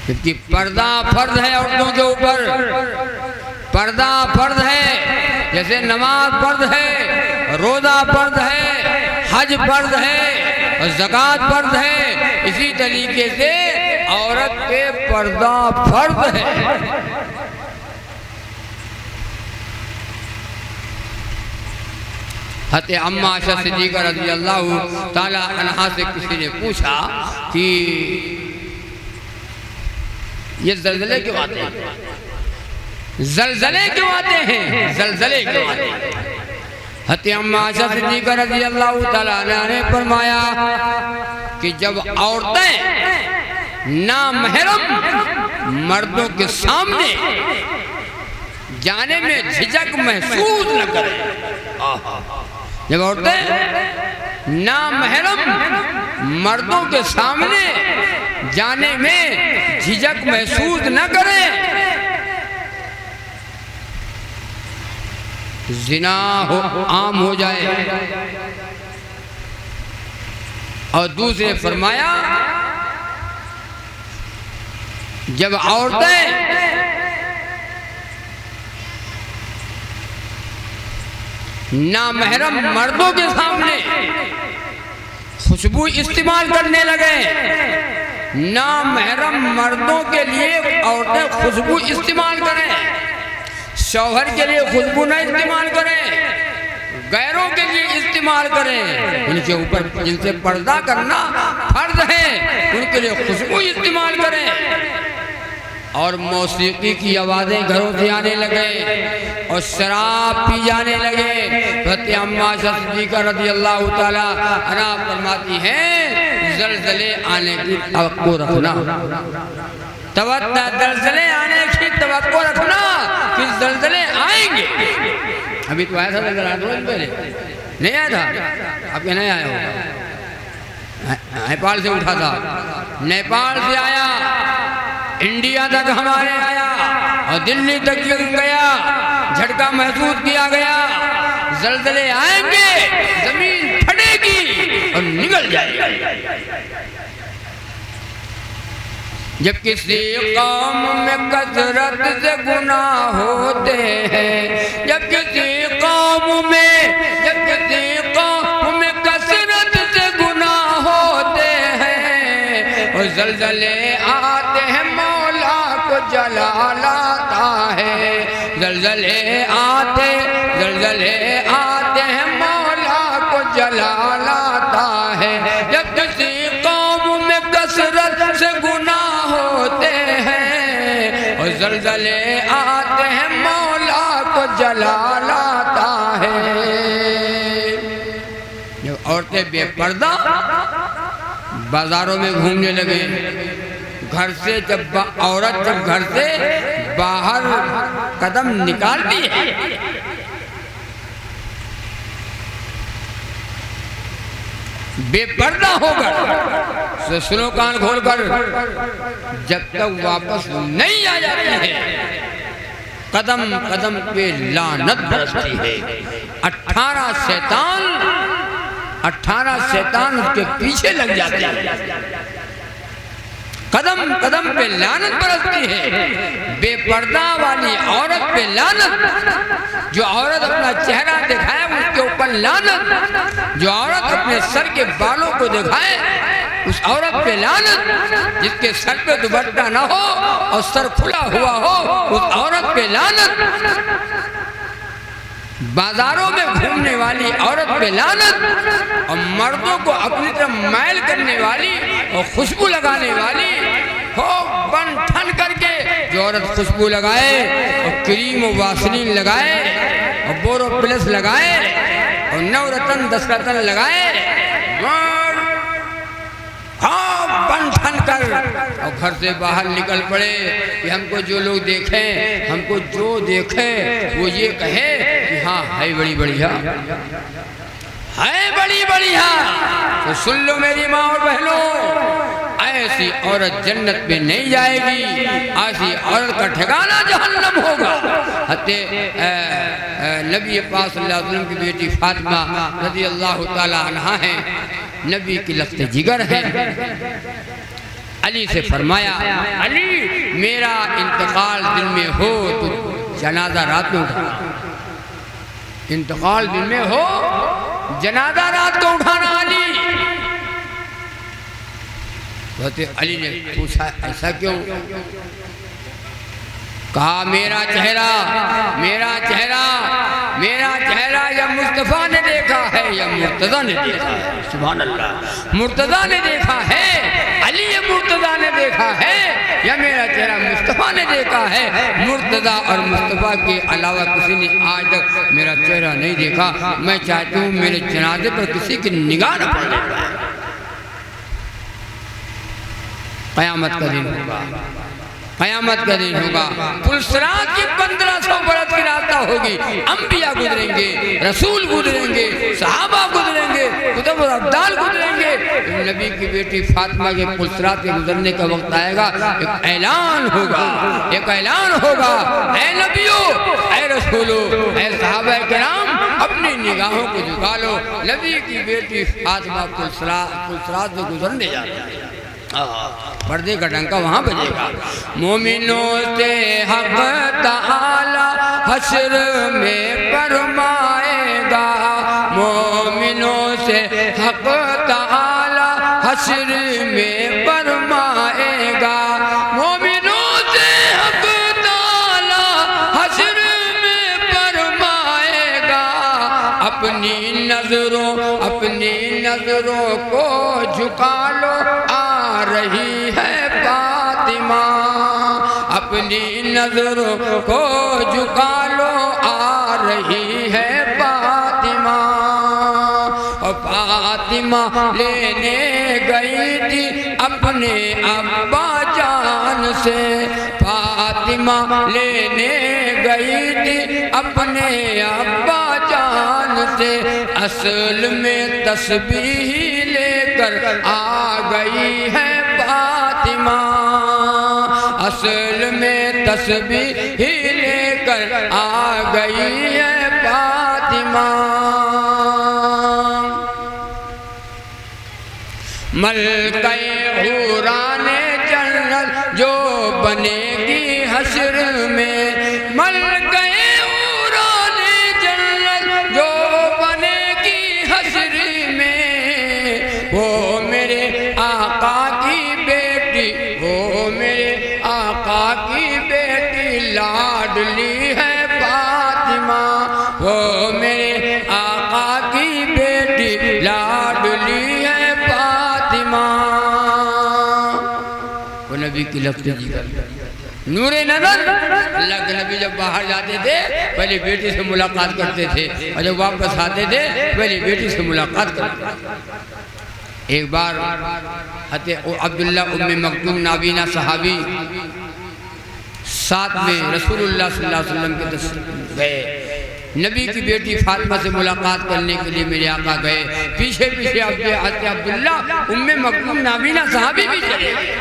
क्योंकि पर्दा फर्ज है औरतों के ऊपर। पर्दा फर्ज है, जैसे नमाज फर्ज है, रोजा फर्ज है, हज फर्ज है और ज़कात फर्ज है, इसी तरीके से औरत पे पर्दा फर्ज है। हते अम्मा आयशा सिद्दीक़ा रज़ी अल्लाह ताला अन्हा से किसी ने पूछा कि ये ज़लज़ले क्यों आते हैं, ज़लज़ले क्यों आते हैं, ज़लज़ले क्यों आते हैं। हते अम्मा आयशा सिद्दीक़ा रज़ी अल्लाह ताला अन्हा ने फरमाया कि जब औरतें नामहरम मर्दों के सामने जाने में झिझक महसूस न करें, जब औरतें नामहरम मर्दों के सामने जाने में झिझक महसूस न करें, जिना आम हो जाए। और दूसरे फरमाया जब औरतें नामहरम मर्दों के सामने खुशबू इस्तेमाल करने लगे, नामहरम मर्दों के लिए औरतें खुशबू इस्तेमाल करें, शौहर के लिए खुशबू न इस्तेमाल करें, गैरों के लिए इस्तेमाल करें, उनके ऊपर जिनसे पर्दा करना फर्ज है उनके लिए खुशबू इस्तेमाल करें। और मौसीकी की आवाज़ें घरों से आने लगे और शराब पी जाने लगे। हज़रत अम्मा आयशा सिद्दीक़ा रज़ी अल्लाह ताला अन्हा फरमाती हैं ज़लज़ले आने की तवक्को रखना, ज़लज़ले आने की तवक्को रखना कि ज़लज़ले आएंगे। अभी तो आया था ज़लज़ला, रोज पहले नहीं आया था, आपके नहीं आया होगा, नेपाल से उठा था, नेपाल से आया, इंडिया तक हमारे आया और दिल्ली तक गया, झटका महसूस किया गया। ज़लज़ले आएंगे, जमीन फटेगी और निगल जाएगी। जब किसी कौम में कसरत से गुनाह होते हैं, जब किसी कौम में कसरत से गुनाह होते हैं और ज़लज़ले आते हैं मौला को जला लाता है, ज़लज़ले आते हैं मौला को जला लाता है। जब किसी कौम में कसरत से गुनाह होते हैं और ज़लज़ले आते हैं मौला को जला लाता है। जब औरतें बेपर्दा बाजारों में घूमने लगे, घर से जब औरत घर से बाहर कदम निकालती है बेपर्दा होकर, सुनो कान खोलकर, जब तक वापस नहीं आ जाती है कदम कदम पे लानत बरसती है। 18 शैतान उसके पीछे लग जाते हैं, कदम कदम पे लानत बरसती है। बेपर्दा वाली औरत पे लानत, जो औरत अपना चेहरा दिखाए उसके ऊपर लानत, जो औरत अपने सर के बालों को दिखाए उस औरत पे लानत, जिसके सर पे दुपट्टा ना हो और सर खुला हुआ हो उस औरत पे लानत, बाजारों में घूमने वाली औरत पे लानत, और मर्दों को अपनी तरफ माइल करने वाली और खुशबू लगाने वाली हो बन ठन करके जो औरत खुशबू लगाए और क्रीम और वासलीन लगाए और बोरो प्लस लगाए और 9 रतन 10 रतन लगाए और बन ठन कर और घर से बाहर निकल पड़े कि हमको जो लोग देखें, हमको जो देखे वो ये कहे कि हाँ है बड़ी बढ़िया, है बड़ी बढ़िया। तो सुन लो मेरी माँ और बहनों, ऐसी औरत जन्नत में नहीं जाएगी, ऐसी औरत का ठिकाना जहन्नम होगा। नबी पाक सल्लल्लाहु अलैहि वसल्लम की बेटी फातिमा रज़ी अल्लाह ताला अन्हा है, नबी की लफ्ते जिगर है। अली से फरमाया, अली मेरा इंतकाल दिन में हो तो जनाजा रात में उठाना, इंतकाल दिन में हो जनाजा रात को उठाना। अली अली ने पूछा ऐसा क्यों? कहा मेरा चेहरा या मुस्तफ़ा ने देखा है या मुर्तज़ा ने देखा है। सुभान अल्लाह, मुर्तज़ा ने देखा है, अली ये मुर्तज़ा ने देखा है या मेरा चेहरा मुस्तफ़ा ने देखा है। मुर्तज़ा और मुस्तफ़ा के अलावा किसी ने आज तक मेरा चेहरा नहीं देखा। मैं चाहती हूँ मेरे जनाजे पर किसी की निगाह न पड़े। क़यामत का दिन होगा, क़यामत का दिन होगा। पुलसरात की 1500 बरस की रास्ता होगी। अंबिया गुजरेंगे, रसूल गुजरेंगे, सहाबा गुजरेंगे, कुतुब और अब्दाल गुजरेंगे। नबी की बेटी फातिमा के पुलसरात के गुजरने का वक्त आएगा, एक ऐलान होगा, एक ऐलान होगा, ऐ नबियों, ऐ रसूलों, ऐ सहाबा किराम, अपनी निगाहों को झुका लो। नबी की बेटी फातिमा पुलसरात में गुजरने जा रही है। पर्दे का डंका वहाँ बजेगा। मोमिनों से हक ताला हश्र में फरमाएगा, मोमिनों से हक ताला हश्र में फरमाएगा, मोमिनों से हक ताला हश्र में फरमाएगा। अपनी नजरों को झुका लो, रही है फातिमा, अपनी नजरों को झुका लो, आ रही है फातिमा। और फातिमा लेने गई थी अपने अब्बा जान से, फातिमा लेने गई थी अपने अब्बा जान से। असल में तस्बीह लेकर आ गई है फातिमा, असल में तस्बीह लेकर आ गई है फातिमा। मलके हुराने जन्नत जो बनेगी हश्र में, मलके हुराने जन्नत जो बनेगी हश्र में। वो मेरे आका की बेटी, वो मेरे आका की बेटी लाडली है फातिमा, वो मेरे आका की बेटी लाडली है फातिमा। वो नबी की लफ्ज़ नूरे नज़र। अल्लाह के नबी जब बाहर जाते थे पहले बेटी से मुलाकात करते थे, और जब वापस आते थे पहले बेटी से मुलाकात करते थे। एक बार अब्दुल्ला उम्मे मक्तूम नाबीना सहाबी साथ में रसूलुल्लाह सल्लल्लाहु अलैहि वसल्लम के दस्तूर गए। नबी की बेटी फातिमा से मुलाकात करने के लिए मेरे आका गए। पीछे पीछे अब्दुल्ला उम्मे मक्तूम नाबीना सहाबी भी चले गए।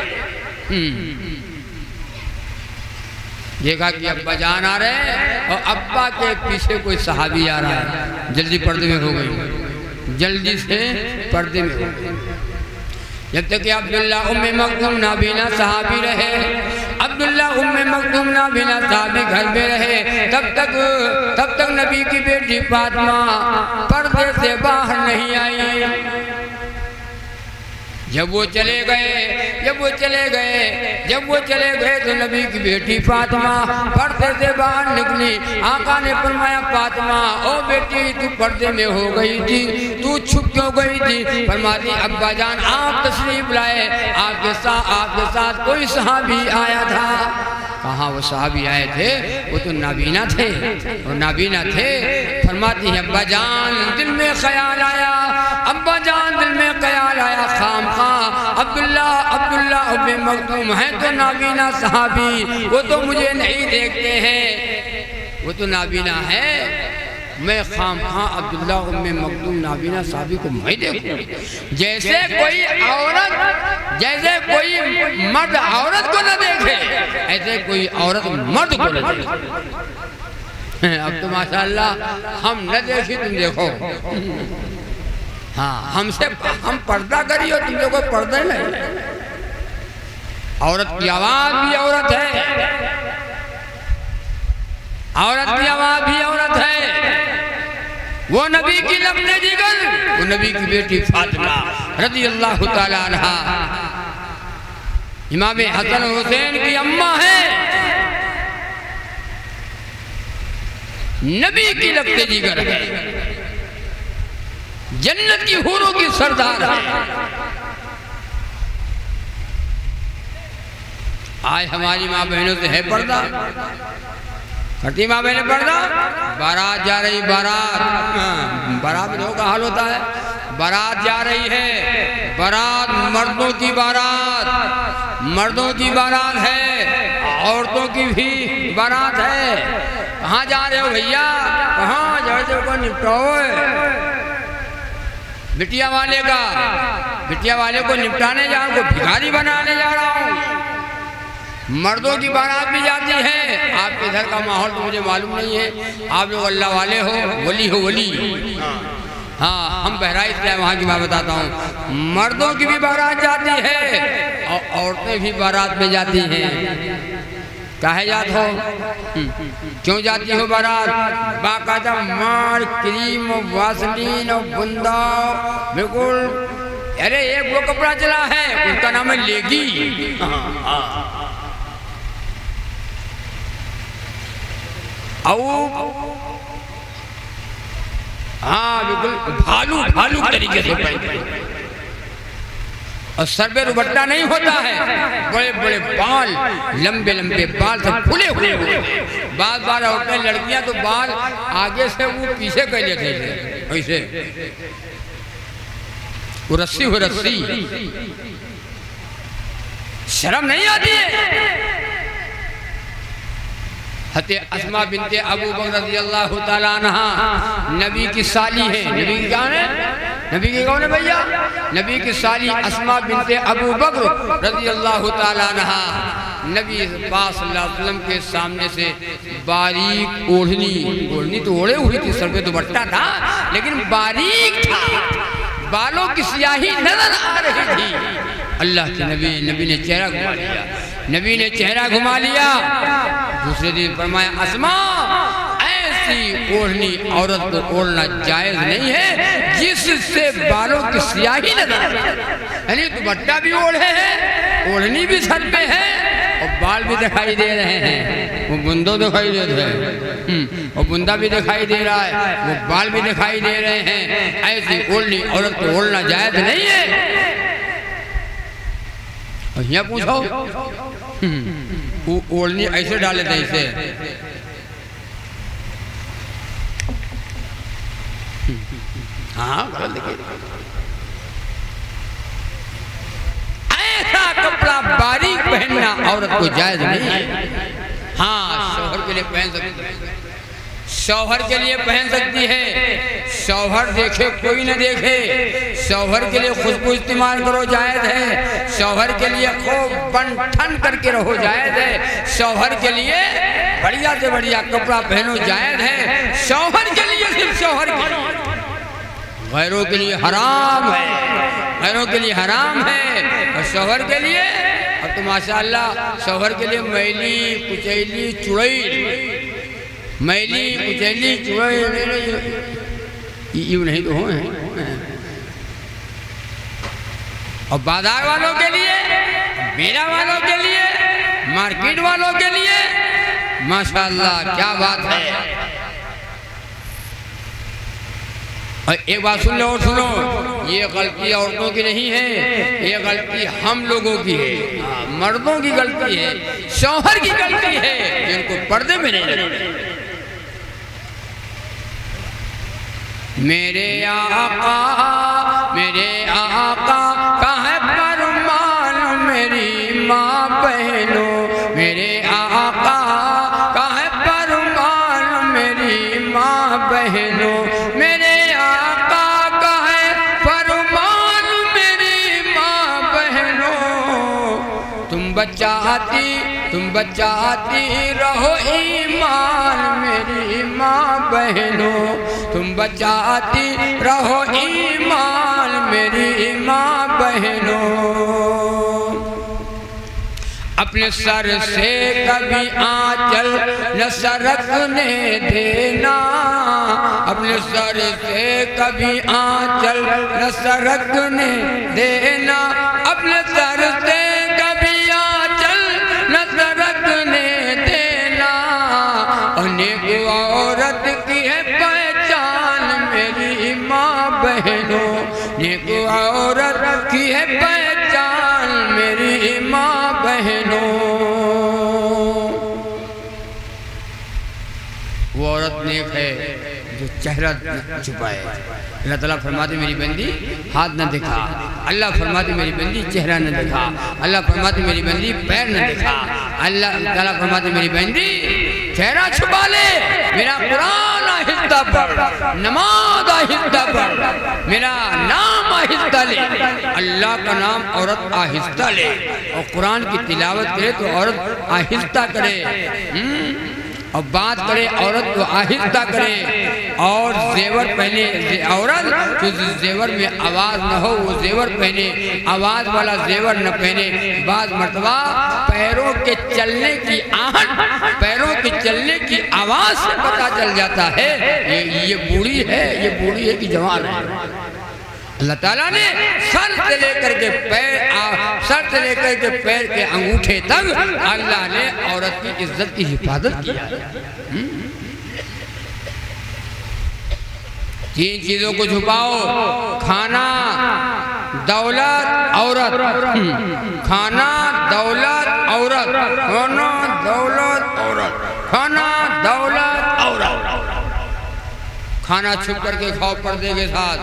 देखा कि अब्बा जान आ रहे हैं और अब्बा के पीछे कोई सहाबी आ रहा है। जल्दी पर्दे में हो गई, जल्दी से पर्दे में हो गई। जब तक कि अब्दुल्ला उम्मे मक्तूम नाबीना सहाबी रहे, अब्दुल्ला उम्मे मक्तूम नाबीना सहाबी घर में रहे, तब तक नबी की बेटी फातिमा पर्दे से बाहर नहीं आई। जब वो चले गए तो नबी की बेटी फातिमा पर्दे से बाहर निकली। आका ने फरमाया, फातिमा ओ बेटी तू पर्दे में हो गई थी, तू छुप क्यों गई थी? फरमाती, अब्बा जान आप तशरीफ लाए, आपके साथ कोई सहाबी आया था। कहाँ वो सहाबी आए थे? वो तो नाबीना थे, और नाबीना थे। फरमाती हैं अब्बा जान दिल में ख्याल आया, अब्बा जान दिल में ख्याल आया खामखा अब्दुल्ला अब्दुल्ला उम्मे मखदूम है तो नाबीना सहाबी, वो तो मुझे नहीं देखते हैं, वो तो नाबीना है, मैं खामखा अब्दुल्ला उम्मे मखदूम नाबीना साहबी को मैं देखूं। जैसे कोई औरत, जैसे कोई मर्द औरत को न देखे, ऐसे कोई औरत मर्द को न देखे। अब तो माशाअल्लाह हम न देखी तुम देखो। हाँ, हमसे हम पर्दा करी और तुम देखो पर्दा नहीं। औरत की आवाज भी औरत है, औरत की आवाज भी औरत है। वो नबी की लब्ज़े जिगर, वो नबी की बेटी फातिमा रज़ी अल्लाह ताला अन्हा, इमाम हसन हुसैन की अम्मा है, नबी की लब्ज़े जिगर है, जन्नत की हूरों की सरदार है। आज हमारी माँ बहनों से है पर्दा, करती माँ बहने पर्दा, बारात जा रही, बारात में का हाल होता है, बारात जा रही है, बारात मर्दों की बारात, मर्दों की बारात है, औरतों की भी बारात है। कहाँ जा रहे हो भैया, कहाँ जैसे को निपटाओ, बिटिया वाले का, बिटिया वाले को निपटाने जा रहा हूँ, भिखारी बनाने जा रहा हूँ। मर्दों की बारात भी जाती है। आपके इधर का माहौल तो मुझे मालूम नहीं है, आप लोग अल्लाह वाले हो, वली हो वली। हाँ, हम बहराइच से वहाँ की बात बताता हूँ। मर्दों की भी बारात जाती है और औरतें भी बारात में जाती हैं। काहे जात हो, क्यों जाती हो बारात? बाकायदा मार क्रीम वासलीन और बुंदा, बिल्कुल। अरे एक वो कपड़ा चला है, उसका नाम है लेगी। हाँ बिल्कुल भालू भालू तरीके से पहनते, और सर पे दुपट्टा नहीं होता है, बड़े बड़े बाल, लंबे लंबे बाल सब खुले हुए होते। बार बार औरतें लड़कियां तो बाल आगे से वो पीछे कर लेते थे, ऐसे वो रस्सी हो रस्सी, शर्म नहीं आती है। हते अस्मा बिनते अबू बकर रज़ी अल्लाह ताला अन्हा नबी की साली है। नबी की क्या है? नबी की कौन है भैया? नबी की साली अस्मा बिनते अबू बकर रज़ी अल्लाह ताला अन्हा नबी पाक सल्लल्लाहु अलैहि वसल्लम के सामने से बारीक ओढ़नी, ओढ़नी तो ओढ़े हुई थी, सर पे दुपट्टा था लेकिन बारीक था, बालों की स्याही नजर आ रही थी। अल्लाह के नबी ने चेहरा घुमा लिया, नबी ने चेहरा घुमा लिया। दूसरे दिन फरमाया अस्मा, ऐसी ओढ़नी औरत को ओढ़ना जायज नहीं है जिससे बालों की स्याही नजर, यानी दुपट्टा भी ओढ़े है, ओढ़नी भी सर पे है और बाल भी दिखाई दे रहे हैं, वो बुंदो दिखाई दे रहे हैं, और बुंदा भी दिखाई दे रहा है, वो बाल भी दिखाई दे रहे हैं। ऐसी ओढ़नी औरत को ओढ़ना जायज नहीं है। यहाँ पूछो, ओढ़नी ऐसे डाले थे, इसे हाँ ऐसा कपड़ा बारीक पहनना औरत को जायज नहीं है। हाँ, शौहर के लिए पहन सकती है, शौहर के लिए पहन सकती है, शौहर देखे कोई न देखे, शौहर के लिए खुशबू इस्तेमाल करो जायज है, शौहर के लिए खूब बन ठन करके रहो जायज है, शौहर के लिए बढ़िया से बढ़िया कपड़ा पहनो जायज है, शौहर के लिए, सिर्फ शौहर के लिए, गैरों के लिए हराम है, गैरों के लिए हराम है। और शौहर के लिए अब तो माशाअल्लाह शौहर के लिए मैली कुचैली चुड़ैल, मैली कुचैली चुड़ैल यूं नहीं तो हो। और बाजार वालों के लिए, मेला वालों के लिए, मार्केट वालों के लिए माशाअल्लाह क्या बात है। और एक बात सुन लो और सुनो, ये गलती औरतों की नहीं है, ये गलती हम लोगों की है, मर्दों की गलती है, शौहर की गलती है जिनको पर्दे में नहीं लगते। मेरे आका का है फरमान मेरी माँ बहनों, मेरे आका का है फरमान मेरी माँ बहनों, मेरे आका का है फरमान मेरी माँ बहनों। तुम बचाती रहो ईमान मेरी माँ बहनों, तुम बचाती रहो ईमान मेरी माँ बहनों। अपने सर से कभी आंचल न सरकने देना, अपने सर से कभी आंचल न सरकने देना, अपने सर से कभी आंचल न सरकने देना। अनेक औरत की है पहचान मेरी माँ बहनों, नेक औरत की है पहचान मेरी माँ बहनों। वो औरत नेक है जो चेहरा छुपाए। अल्लाह ताला फरमाते मेरी बंदी हाथ न दिखा, अल्लाह फरमाते मेरी बंदी चेहरा न दिखा, अल्लाह फरमाते मेरी बंदी पैर न दिखा, अल्लाह ताला फरमाते मेरी बंदी चेहरा छुपा ले, मेरा कुरान आहिस्ता पढ़, नमाज आहिस्ता पढ़, मेरा नाम आहिस्ता ले। अल्लाह का नाम औरत आहिस्ता ले और कुरान की तिलावत करे तो औरत आहिस्ता करे, और बात करे औरत तो आहिस्ता करे। और जेवर पहने औरत तो जेवर में आवाज़ न हो, वो जेवर पहने, आवाज़ वाला जेवर न पहने। बाज़ मर्तबा पैरों के चलने की आहट, पैरों के चलने की आवाज़ से पता चल जाता है ये बूढ़ी है, ये बूढ़ी है कि जवान है। अल्लाह ताला ने सर से लेकर के पैर के अंगूठे तक अल्लाह ने औरत की इज्जत की हिफाजत किया। तीन चीजों को छुपाओ, खाना, दौलत, औरत। खाना, दौलत, औरत। खाना, दौलत, औरत। खाना, दौलत, औरत। खाना छुप करके खाओ पर्दे के साथ,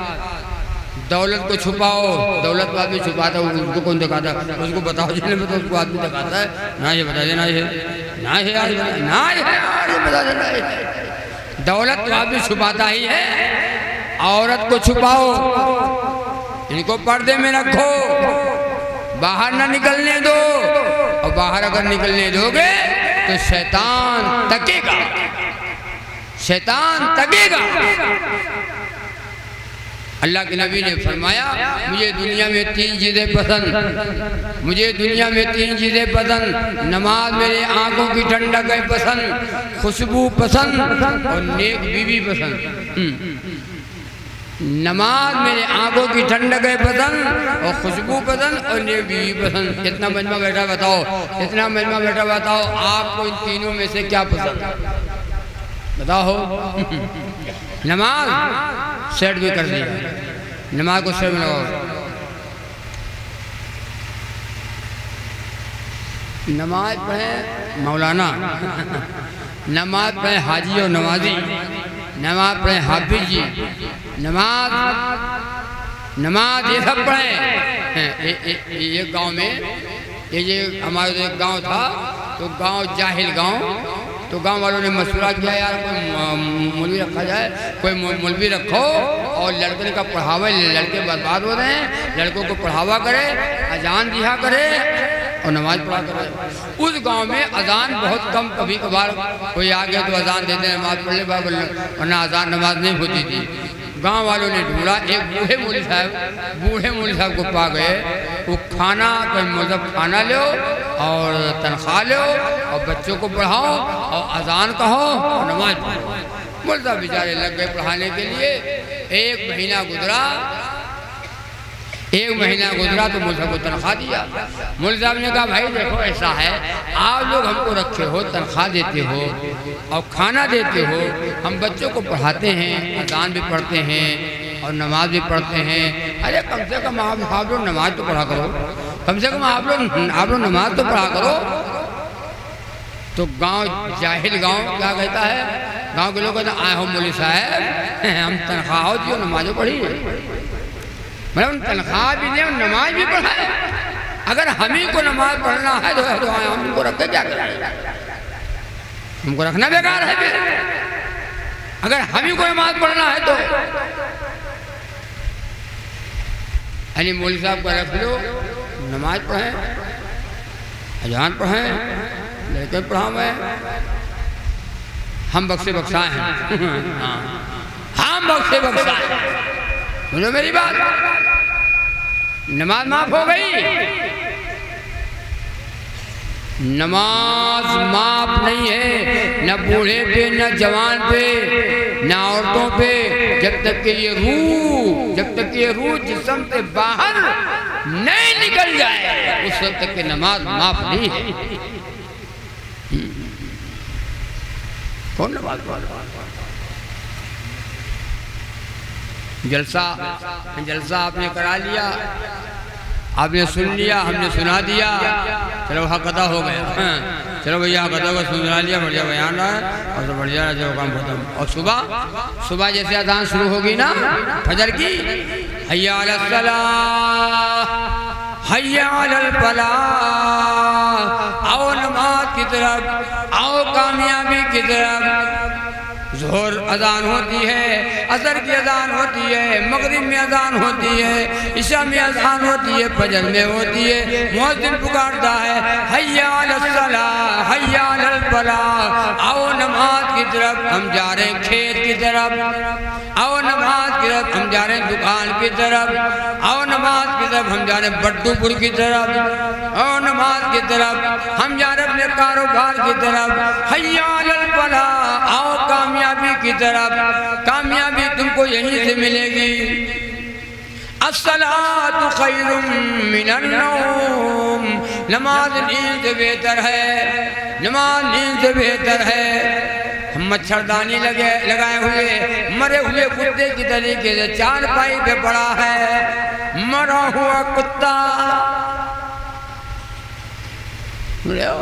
दौलत को छुपाओ। दौलत को आदमी छुपाता है, उसको कौन दिखाता है? उसको बताओ जिले में तो उसको आदमी दिखाता है ना, ये बता देना ये ना है, ना है, बता देना। दौलत को आदमी छुपाता ही है, औरत को छुपाओ, इनको पर्दे में रखो, बाहर ना निकलने दो। और बाहर अगर निकलने दोगे तो शैतान तकेगा, शैतान तकेगा। अल्लाह के नबी ने फरमाया मुझे दुनिया में तीन चीज़ें पसंद, मुझे दुनिया में तीन चीज़ें पसंद। नमाज मेरे आंखों की ठंडक है पसंद, खुशबू पसंद और नेक बीवी पसंद। नमाज मेरे आंखों की ठंडक है पसंद और खुशबू पसंद और नेक बीवी पसंद। कितना मजमा बैठा बताओ, कितना मजमा बैठा बताओ, आपको इन तीनों में से क्या पसंद बताओ? नमाज सेट भी कर दिया, नमाज को सेट में लगाओ। नमाज पढ़े मौलाना, नमाज पढ़े हाजी और नमाजी, नमाज पढ़े हाफिज जी, नमाज ये सब पढ़े। ये गांव में ये हमारे एक गांव था, तो गांव जाहिल गांव, तो गांव वालों ने मशवरा किया यार कोई मौलवी रखा जाए, कोई मौलवी रखो और लड़के का पढ़ावा, लड़के बर्बाद हो रहे हैं, लड़कों को पढ़ावा करे, अजान दिया करे और नमाज पढ़ा करे। उस गांव में अजान बहुत कम, कभी कभार कोई आ गया तो अजान देते नमाज पढ़ ले बाबा, वरना अजान नमाज नहीं होती थी। गांव वालों ने ढूंढा, एक बूढ़े मौलवी साहब को पा गए। वो खाना मतलब खाना लो और तनख्वाह लो और बच्चों को पढ़ाओ और अजान कहो और नमाज पढ़ो। मौलवी साहब बेचारे लग गए पढ़ाने के लिए। एक महीना गुजरा तो मौलवी साहब को तनख्वाह दिया। मौलवी साहब ने कहा भाई देखो ऐसा है, आप लोग हमको रखे हो, तनख्वाह देते हो और खाना देते हो, हम बच्चों को पढ़ाते हैं, अजान भी पढ़ते हैं और नमाज भी पढ़ते हैं। अरे कम से कम आप लोग नमाज तो पढ़ा करो, कम से कम आप लोग नमाज तो पढ़ा करो। तो गांव जाहिल गांव क्या कहता है, गांव के लोग कहते आए हो मौलवी साहब हम तनख्वाह हो दियो नमाजो पढ़ी, मतलब तनख्वाह भी दे नमाज भी पढ़ाए। अगर हम ही को नमाज पढ़ना है तो हमको रख के क्या करें, हमको रखना बेकार है फिर। अगर हम ही को नमाज पढ़ना है तो यानी मौलवी साहब को रख लो, नमाज पढ़ें, अजान पढ़ें, लड़के पढ़ावें, हम बख्शे बख्शाए हैं हम बख्शे बख्शाए। सुनो मेरी बात, नमाज माफ हो गई, नमाज माफ नहीं है, न बूढ़े पे, न जवान पे, न औरतों पे, जब तक कि ये रूह जिस्म से बाहर नहीं निकल जाए उस वक्त तक कि नमाज माफ नहीं है। कौन नमाज पढ़ा? जलसा आपने करा लिया, आपने सुन लिया, हमने सुना दिया, चलो हक अदा हो गया। चलो भैया हक अदा को सुना लिया, बढ़िया बयान रहा है और तो बढ़िया जो काम खत्म। और सुबह जैसे अजान शुरू होगी ना फजर की, हय्या अलस सलाह हय्या अलल फलाह, आओ नमाज की तरफ, आओ कामयाबी की तरफ। ज़ोहर अजान होती है, असर की अजान होती है, मगरिब में अजान होती है, इशा में अजान होती है, फजर में होती है। मुअज्जिन पुकारता है हय्या अलस सलाह हय्या अलल फलाह, आओ नमाज की तरफ, हम जा रहे हैं खेत की तरफ, आओ नमाज की तरफ, हम जा रहे हैं दुकान की तरफ, आओ नमाज की तरफ, हम जा रहे हैं बट्टूपुर की तरफ, आओ नमाज की तरफ, हम जा रहे हैं अपने कारोबार की तरफ। हय्या अलल फलाह, आओ कामयाबी की तरफ, कामयाबी तुमको यहीं से मिलेगी। अस्सलातु खैरुम मिनन नौम, नमाज नींद से बेहतर है, नमाज नींद से बेहतर है। हम मच्छरदानी लगाए हुए मरे हुए कुत्ते की तरीके से चारपाई पे पड़ा है, मरा हुआ कुत्ता।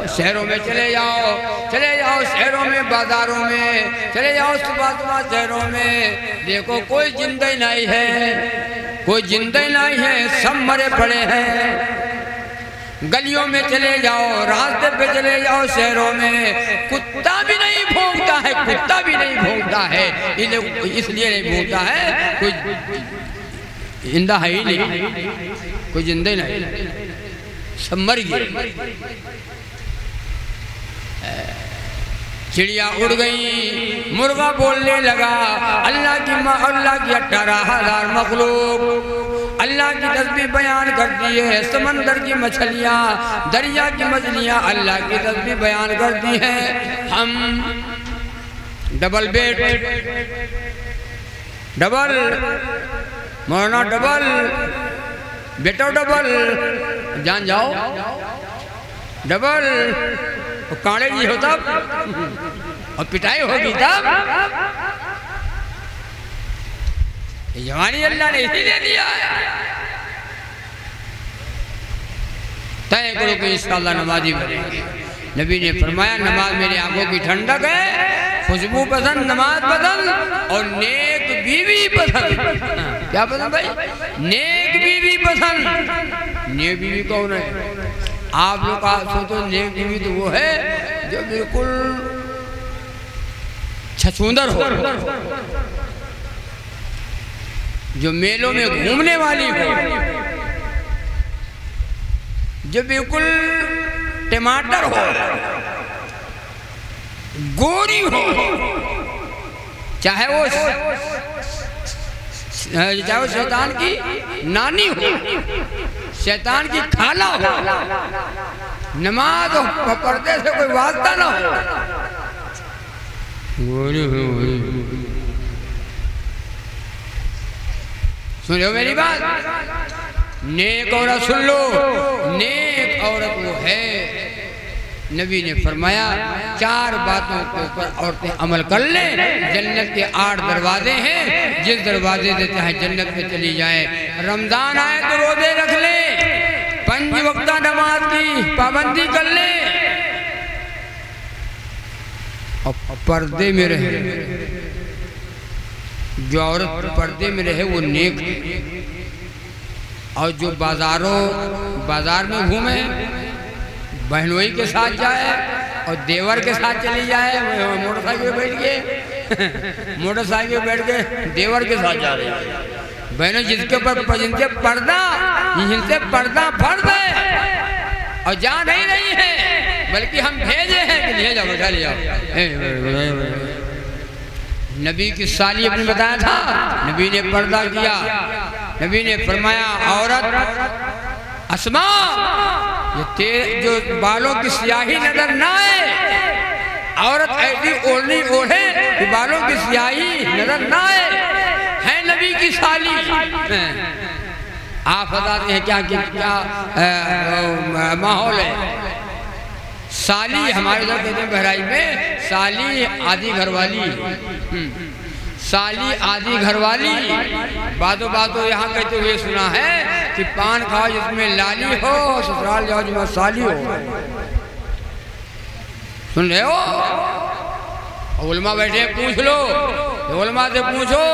शहरों में चले जाओ शहरों में, बाजारों में चले जाओ, सुबह शहरों में देखो कोई जिंदा ही नहीं है, कोई जिंदा ही नहीं है, सब मरे पड़े हैं। गलियों में चले जाओ, रास्ते पे चले जाओ शहरों में, कुत्ता भी नहीं भौंकता है, कुत्ता भी नहीं भौंकता है। इसलिए नहीं भौंकता है, कोई जिंदा है ही नहीं, कोई जिंदा ही नहीं, सब मर गए। चिड़िया उड़ गई, मुर्गा बोलने लगा, अल्लाह की 18,000 मखलूक अल्लाह की तस्बीह बयान करती है। समंदर की मछलियाँ, दरिया की मछलियाँ अल्लाह की तस्बीह बयान करती हैं। हम डबल बेड, डबल मौलाना, डबल बेटो, डबल जान जाओ, डबल काड़े जी हो तब और पिटाई होगी तब। जवानी अल्लाह ने इसीलिए दिया है। तय करो कि इंशाअल्लाह नमाजी बनेंगे। नबी ने फरमाया नमाज मेरी आंखों की ठंडक है, खुशबू पसंद, नमाज पसंद और नेक बीवी पसंद। क्या पसंद भाई? नेक बीवी पसंद। नेक बीवी कौन है? आप लोग का सोचो, नेक बीवी तो वो है जो बिल्कुल छछूंदर हो, जो मेलों में घूमने वाली हो, जो बिल्कुल टमाटर हो, गोरी हो, चाहे वो शैतान की नानी हो, शैतान की खाला हो, नमाज पढ़ते से कोई वास्ता ना हो, सुन लो मेरी बात। नेक औरत सुन लो, नेक औरत वो है, नबी ने फरमाया 4 बातों के ऊपर औरतें अमल कर ले, जन्नत के 8 दरवाजे हैं, जिस दरवाजे से चाहे जन्नत में चली जाए। रमजान आए तो रोजे रख ले, 5 वक्ता नमाज की पाबंदी कर ले, और पर्दे में रहे, जो औरत पर्दे में रहे वो नेक है। और जो बाजार में घूमे, बहनोई के साथ जाए और देवर के साथ चली जाए, मोटरसाइकिल बैठ के मोटरसाइकिल बैठ के देवर के साथ जा रही है। बहनों जिनसे पर्दा फर्ज है और जा नहीं रही है, बल्कि हम भेजे हैं कि ले जाओ बैठा ले जाओ। नबी की साली अपने बताया था, नबी ने पर्दा किया। नबी ने फरमाया औरत अस्मा, ये तेरे जो बालों की स्याही नजर ना आए, औरत ऐसी ओढ़नी ओढ़े कि बालों की स्याही नजर ना आए, है नबी की साली। आप बताते हैं क्या माहौल है। साली हमारे इधर कहते हैं बहराइच में, साली आधी घरवाली, साली आधी घरवाली। बातों यहाँ कहते हुए सुना है कि पान खाओ जिसमें लाली हो, ससुराल जाओ जिसमें साली हो। सुन रहे हो? उलमा बैठे, पूछ लो, उलमा से पूछो,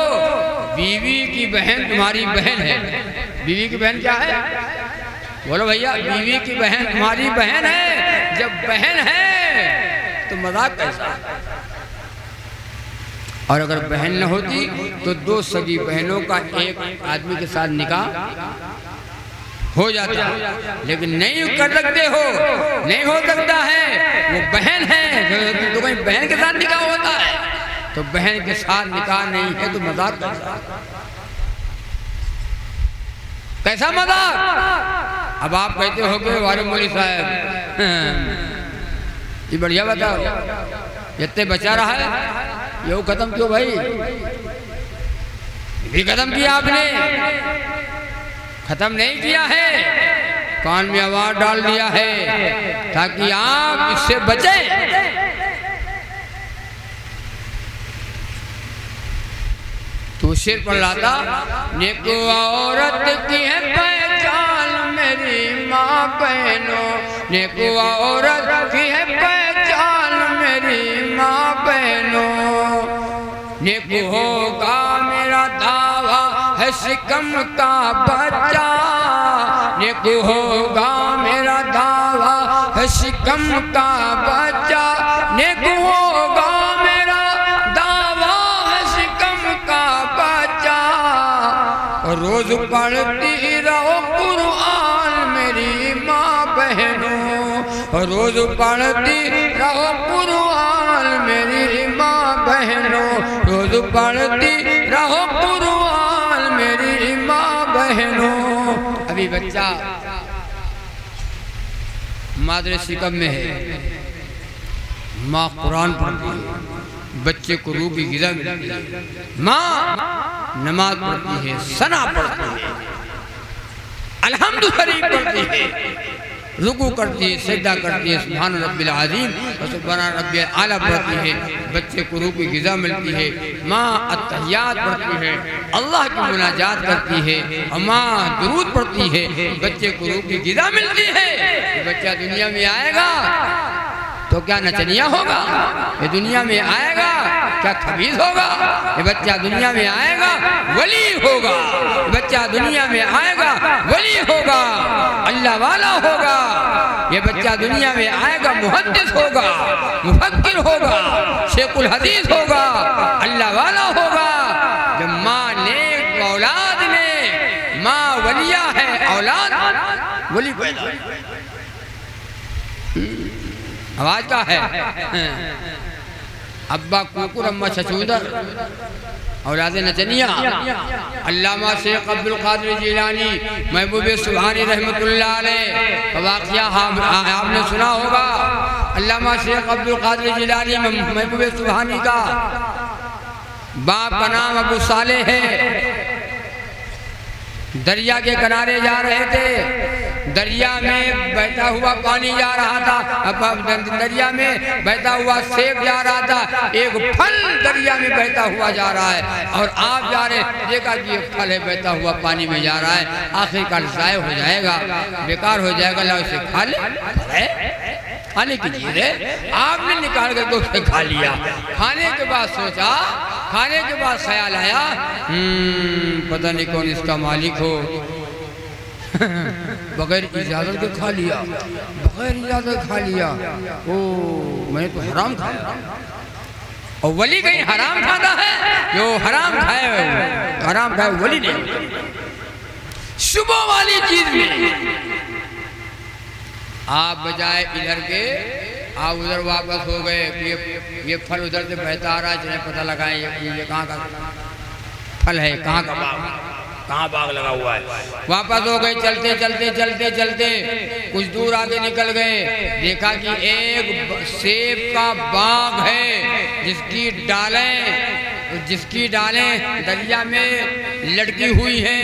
बीवी की बहन तुम्हारी बहन है। बीवी की बहन क्या है? बोलो भैया, बीवी की बहन तुम्हारी बहन है। जब बहन है तो मजाक कैसा? और अगर बहन न होती तो दो सगी बहनों का एक आदमी के साथ निकाह हो जाता, लेकिन नहीं कर सकते हो, नहीं हो सकता है। वो बहन है तो कहीं बहन के साथ निकाह होता है, तो बहन के साथ निकाह नहीं है तो मजाक कैसा मजाक? अब आप कहते हो कि वाले मौलवी साहब ये बढ़िया बताओ, जितने बचा रहा है ये खत्म क्यों भाई? भी खत्म किया आपने? खत्म नहीं किया है, कान में आवाज डाल दिया है ताकि आप इससे बचे। तो सिर पर लाता, नेको औरत की है पहचान मेरी माँ बहनों, नेको औरत की है पहचान मेरी माँ बहनों। नेको होगा मेरा दावा है सिकम का बच्चा, नेको होगा मेरा दावा है सिकम का बच्चा, नेको होगा मेरा दावा है सिकम का बच्चा। रोज पढ़ती रहो कुरान मेरी माँ बहनों, रोज पढ़ती रहो कुरान मेरी माँ बहनों, रोज पढ़ती रहो कुरान मेरी माँ बहनों। अभी बच्चा मादरे सिकम में है, माँ कुरान पढ़ती है, बच्चे को रूह की ग़िज़ा मिलती है, माँ नमाज पढ़ती है, सना पढ़ती है, अल्हम्दु शरीफ पढ़ती है, रुकू करती है, सजदा करती है, सुभान रब्बिल अज़ीम और सुभान रब्बिल आला पढ़ती है, बच्चे को रूह की ग़िज़ा मिलती है। माँ अत्तहियात पढ़ती है, अल्लाह की मुनाजात करती है, और माँ दुरूद पढ़ती है, बच्चे को रूह की ग़िज़ा मिलती है। बच्चा दुनिया में आएगा तो क्या नचनिया होगा? ये दुनिया में आएगा क्या खबीज होगा? ये बच्चा दुनिया में आएगा वली होगा, बच्चा दुनिया में आएगा वली होगा, अल्लाह वाला होगा। ये बच्चा दुनिया में आएगा मुहद्दिस होगा, मुफक्किर होगा, शेखुल हदीस होगा, अल्लाह वाला होगा। जब माँ नेक औलाद ने, माँ वलिया है, औलाद वली पैदा। आवाज का है अब्बा कुकुर अम्मा छछूदर, औलाद नचनिया। अल्लामा शेख अब्दुल कादिर जिलानी महबूब सुभानी रहमतुल्लाह अलैह वाक़िया आपने सुना होगा। अल्लामा शेख अब्दुल कादिर जिलानी महबूब सुभानी का बाप का नाम अबू सालेह है। दरिया के किनारे जा रहे थे, दरिया में बहता हुआ पानी जा रहा था, अब दरिया में बहता हुआ सेब जा रहा था, एक फल दरिया में बहता हुआ जा रहा है, और आप जा रहे, देखा कि एक फल है बहता हुआ पानी में जा रहा है, आखिरकार ज़ाय हो जाएगा, बेकार हो जाएगा, ला उसे खा ले। खाने की चीज है, आपने निकाल करके उसे खा लिया। खाने के बाद सोचा, खाने के बाद ख्याल आया पता नहीं कौन इसका मालिक हो। बगैर इजाजत के खा लिया, बगैर इजाजत खा लिया। ओ मैं तो हराम खाया। और वली कहीं हराम खाता है? जो हराम खाए वली नहीं। सुबह वाली चीज में आप बजाय इधर के आप उधर वापस हो गए कि ये फल उधर से बहता आ रहा है, जिन्हें पता लगाएं ये कहाँ का फल है, कहाँ का बाग, कहाँ बाग लगा हुआ है। वापस हो गए, चलते चलते चलते चलते कुछ दूर आगे निकल गए, देखा कि एक सेब का बाग है जिसकी डालें दरिया में लटकी हुई है,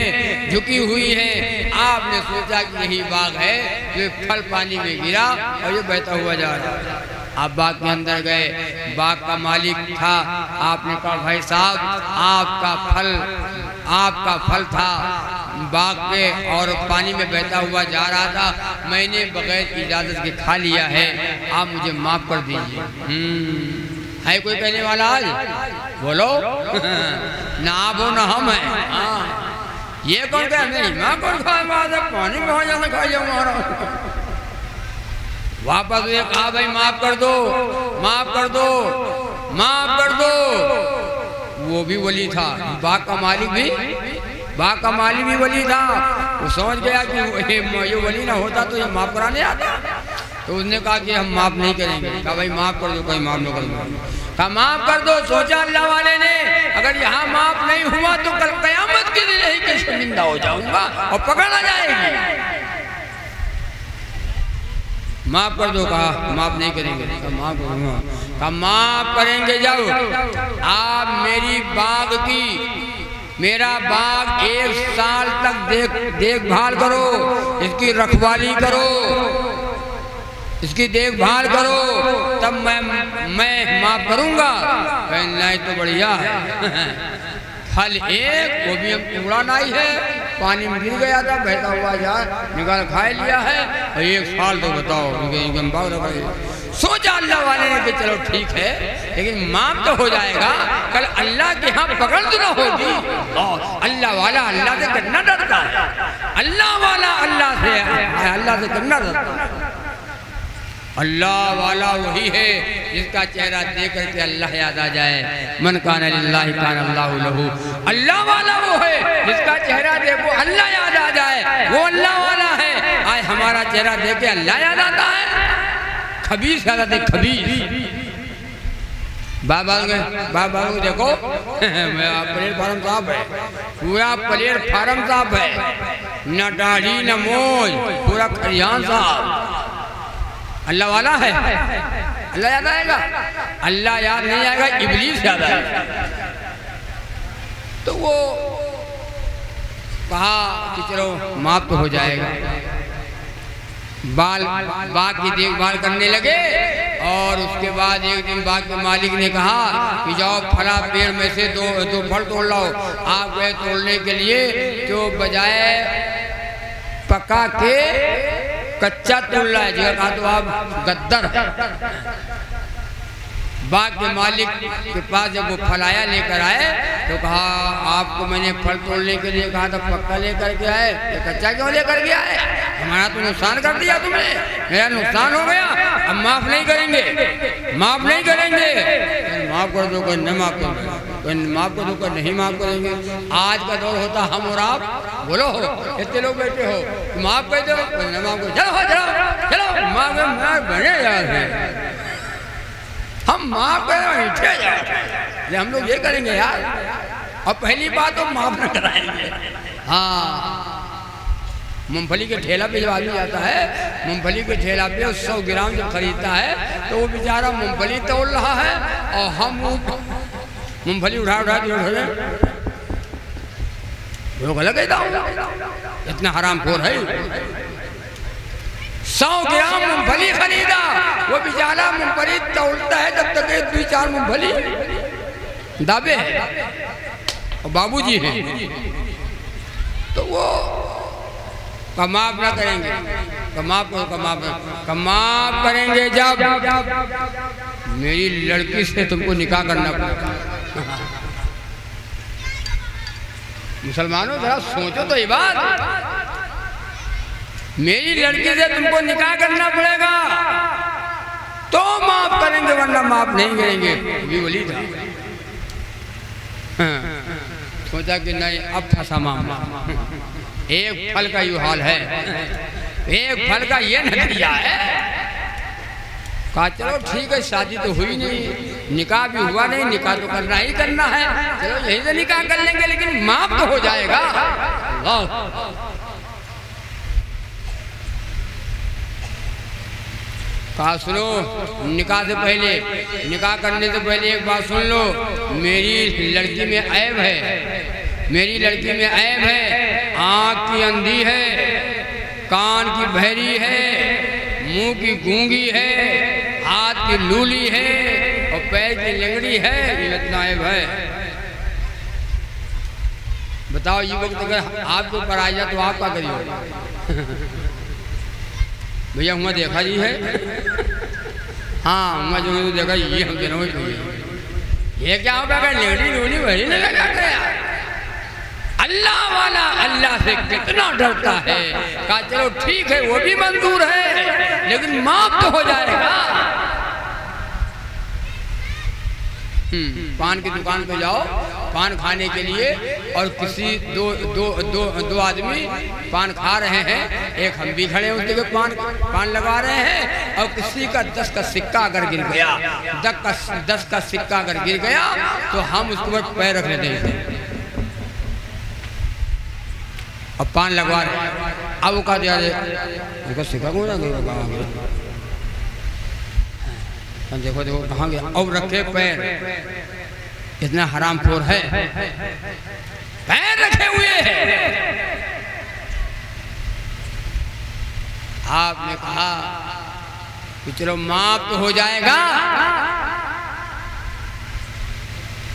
झुकी हुई है। आपने सोचा कि यही बाग है, ये फल पानी में गिरा और ये बहता हुआ जा रहा है। आप बाग के अंदर गए, बाग का मालिक था। आपने कहा भाई साहब आपका फल था बाग पे और पानी में बहता हुआ जा रहा था, मैंने बगैर इजाजत के खा लिया है, आप मुझे माफ कर दीजिए। है कोई कहने वाला आज? बोलो। ना आप हो ना हम है। हाँ ये कौन कह नहीं मैं कौन खाए पानी में हो जाना खा जाऊंगा। वापस ये कहा भाई माफ कर दो, माफ कर दो, माफ कर दो। वो भी वली था, बाग का मालिक भी वली था। वो समझ गया कि ये वली ना होता तो ये माफ कराने आता। तो उसने कहा कि हम माफ नहीं करेंगे। कहा भाई माफ कर दो, कोई माफ नहीं कर दो। कहा माफ कर दो। सोचा अल्लाह वाले ने अगर यहाँ माफ नहीं हुआ तो कल कयामत के दिन यही के शर्मिंदा हो जाऊंगा और पकड़ा जाएगी। माफ कर दो। कहा माफ नहीं करेंगे। कहा माफ करूंगा। कहा माफ करेंगे जब आप मेरा बाग 1 साल तक देखभाल करो, इसकी रखवाली करो, इसकी देखभाल करो, तब मैं माफ करूंगा। नहीं तो बढ़िया है। फल एक वो भी हम टुकड़ा नहीं है, पानी में गिर गया था, बहता हुआ जा निकाल खा लिया है। और 1 साल तो बताओ बाग रखा। सोचा अल्लाह वाले ने कि चलो ठीक है, लेकिन माफ तो हो जाएगा, कल अल्लाह के यहाँ पकड़ तो ना होगी। अल्लाह वाला अल्लाह से कितना डरता है, अल्लाह वाला अल्लाह से कितना डरता है। अल्लाह वाला वही है जिसका चेहरा देख करके अल्लाह याद आ जाए। मन कान लिल्लाहि कान अल्लाहु लहू। अल्लाह वाला वो है जिसका चेहरा देखो अल्लाह याद आ जाए, वो अल्लाह वाला है। आज हमारा चेहरा देख के अल्लाह याद आता है, खबीस याद आते खबीस। बाबा को देखो प्लेट फार्म साहब है, पूरा प्लेट फार्म साहब है, न दाढ़ी न मोज, पूरा खरियान साहब। अल्लाह वाला है, अल्लाह याद आएगा? अल्लाह याद नहीं आएगा, इब्लीस याद आएगा। तो वो कहा कि चलो माफ तो हो जाएगा। बाग की देखभाल करने लगे और उसके बाद एक दिन बाग के मालिक ने कहा कि जाओ फला पेड़ में से दो फल तोड़ लाओ। आप गए तोड़ने के लिए, जो बजाय पका के कच्चा तोड़ रहा है, जगह कहा तो आप गद्दर। बाग के मालिक के पास जब वो फल आया लेकर आए तो कहा आपको मैंने फल तोड़ने के लिए कहा था, पक्का लेकर के आए, ये कच्चा क्यों लेकर के आए? हमारा तो नुकसान कर दिया तुमने, मेरा नुकसान हो गया, अब माफ नहीं करेंगे, माफ नहीं करेंगे। माफ कर दो, कोई नहीं माफ करेंगे, कोई माफ कर दो, कोई नहीं माफ करेंगे। आज का दौर होता हम और आप, बोलो हो इतने लोग बैठे हो, माफ कर दो, कोई नहीं माफ करो, चलो माफ बने यार, हम माफ करें, हम लोग ये करेंगे यार। और पहली बात तो माफ न कराएंगे। हाँ, मूंगफली के ठेला पे जब आदमी जाता है, मूंगफली के ठेला पे 100 ग्राम जब खरीदता है तो वो बेचारा मूंगफली तोड़ रहा है और हम मूंगफली उठा लोग अलग इतना हरामखोर है। 100 ग्राम मूंगफली खरीदा, वो बेचारा मूंगफली तोड़ता है जब तक 2-4 मूंगफली दाबे है और बाबूजी हैं। तो वो माफ ना करेंगे, माफ करो, माफ करेंगे जब मेरी लड़की से तुमको निकाह करना पड़ेगा। मुसलमानों जरा सोचो तो ये बात, मेरी लड़की से तुमको निकाह करना पड़ेगा तो माफ करेंगे, वरना माफ नहीं करेंगे। भी वली था, सोचा कि नहीं अब फंसा मामला। एक फल का ये हाल है, एक फल का ये नतीजा है। कहा चलो ठीक है, शादी तो हुई नहीं, निकाह भी हुआ नहीं, निकाह तो करना ही करना है, चलो यही से निकाह कर लेंगे, लेकिन माफ तो हो जाएगा। कहा सुनो, निकाह से पहले, निकाह करने से पहले एक बात सुन लो, मेरी लड़की में ऐब है, मेरी लड़की में ऐब है। आँख की अंधी है, कान की बहरी है, मुंह की गूंगी है, हाथ की लूली है और पैर की लंगड़ी है, ये इतना ऐब है। बताओ ये वक्त अगर आपके ऊपर आ जाए तो आप क्या करिए? भैया हुआ देखा जी है, हाँ हुआ जो देखा ये हम दोनों ये क्या होगा, लंगड़ी लूली बहरी नहीं लगा गया। अल्लाह वाला अल्लाह से कितना डरता है। कहा चलो ठीक है, वो भी मंजूर है, लेकिन माफ तो हो जाएगा। पान की दुकान पे जाओ पान खाने के लिए, और किसी दो आदमी पान खा रहे हैं, एक हम भी खड़े उनके पान लगा रहे हैं, और किसी का 10 का सिक्का अगर गिर गया, 10 का सिक्का अगर गिर गया तो हम उसके ऊपर पैर रख लेते हैं और पान लगवा रहे। अब वो कहा दिया उनका सिक्का कौन गया, देखो देखो कहाँ गया, और रखे पैर, इतना हरामखोर है, पैर रखे हुए हैं। आपने कहा कि चलो माफ तो हो जाएगा।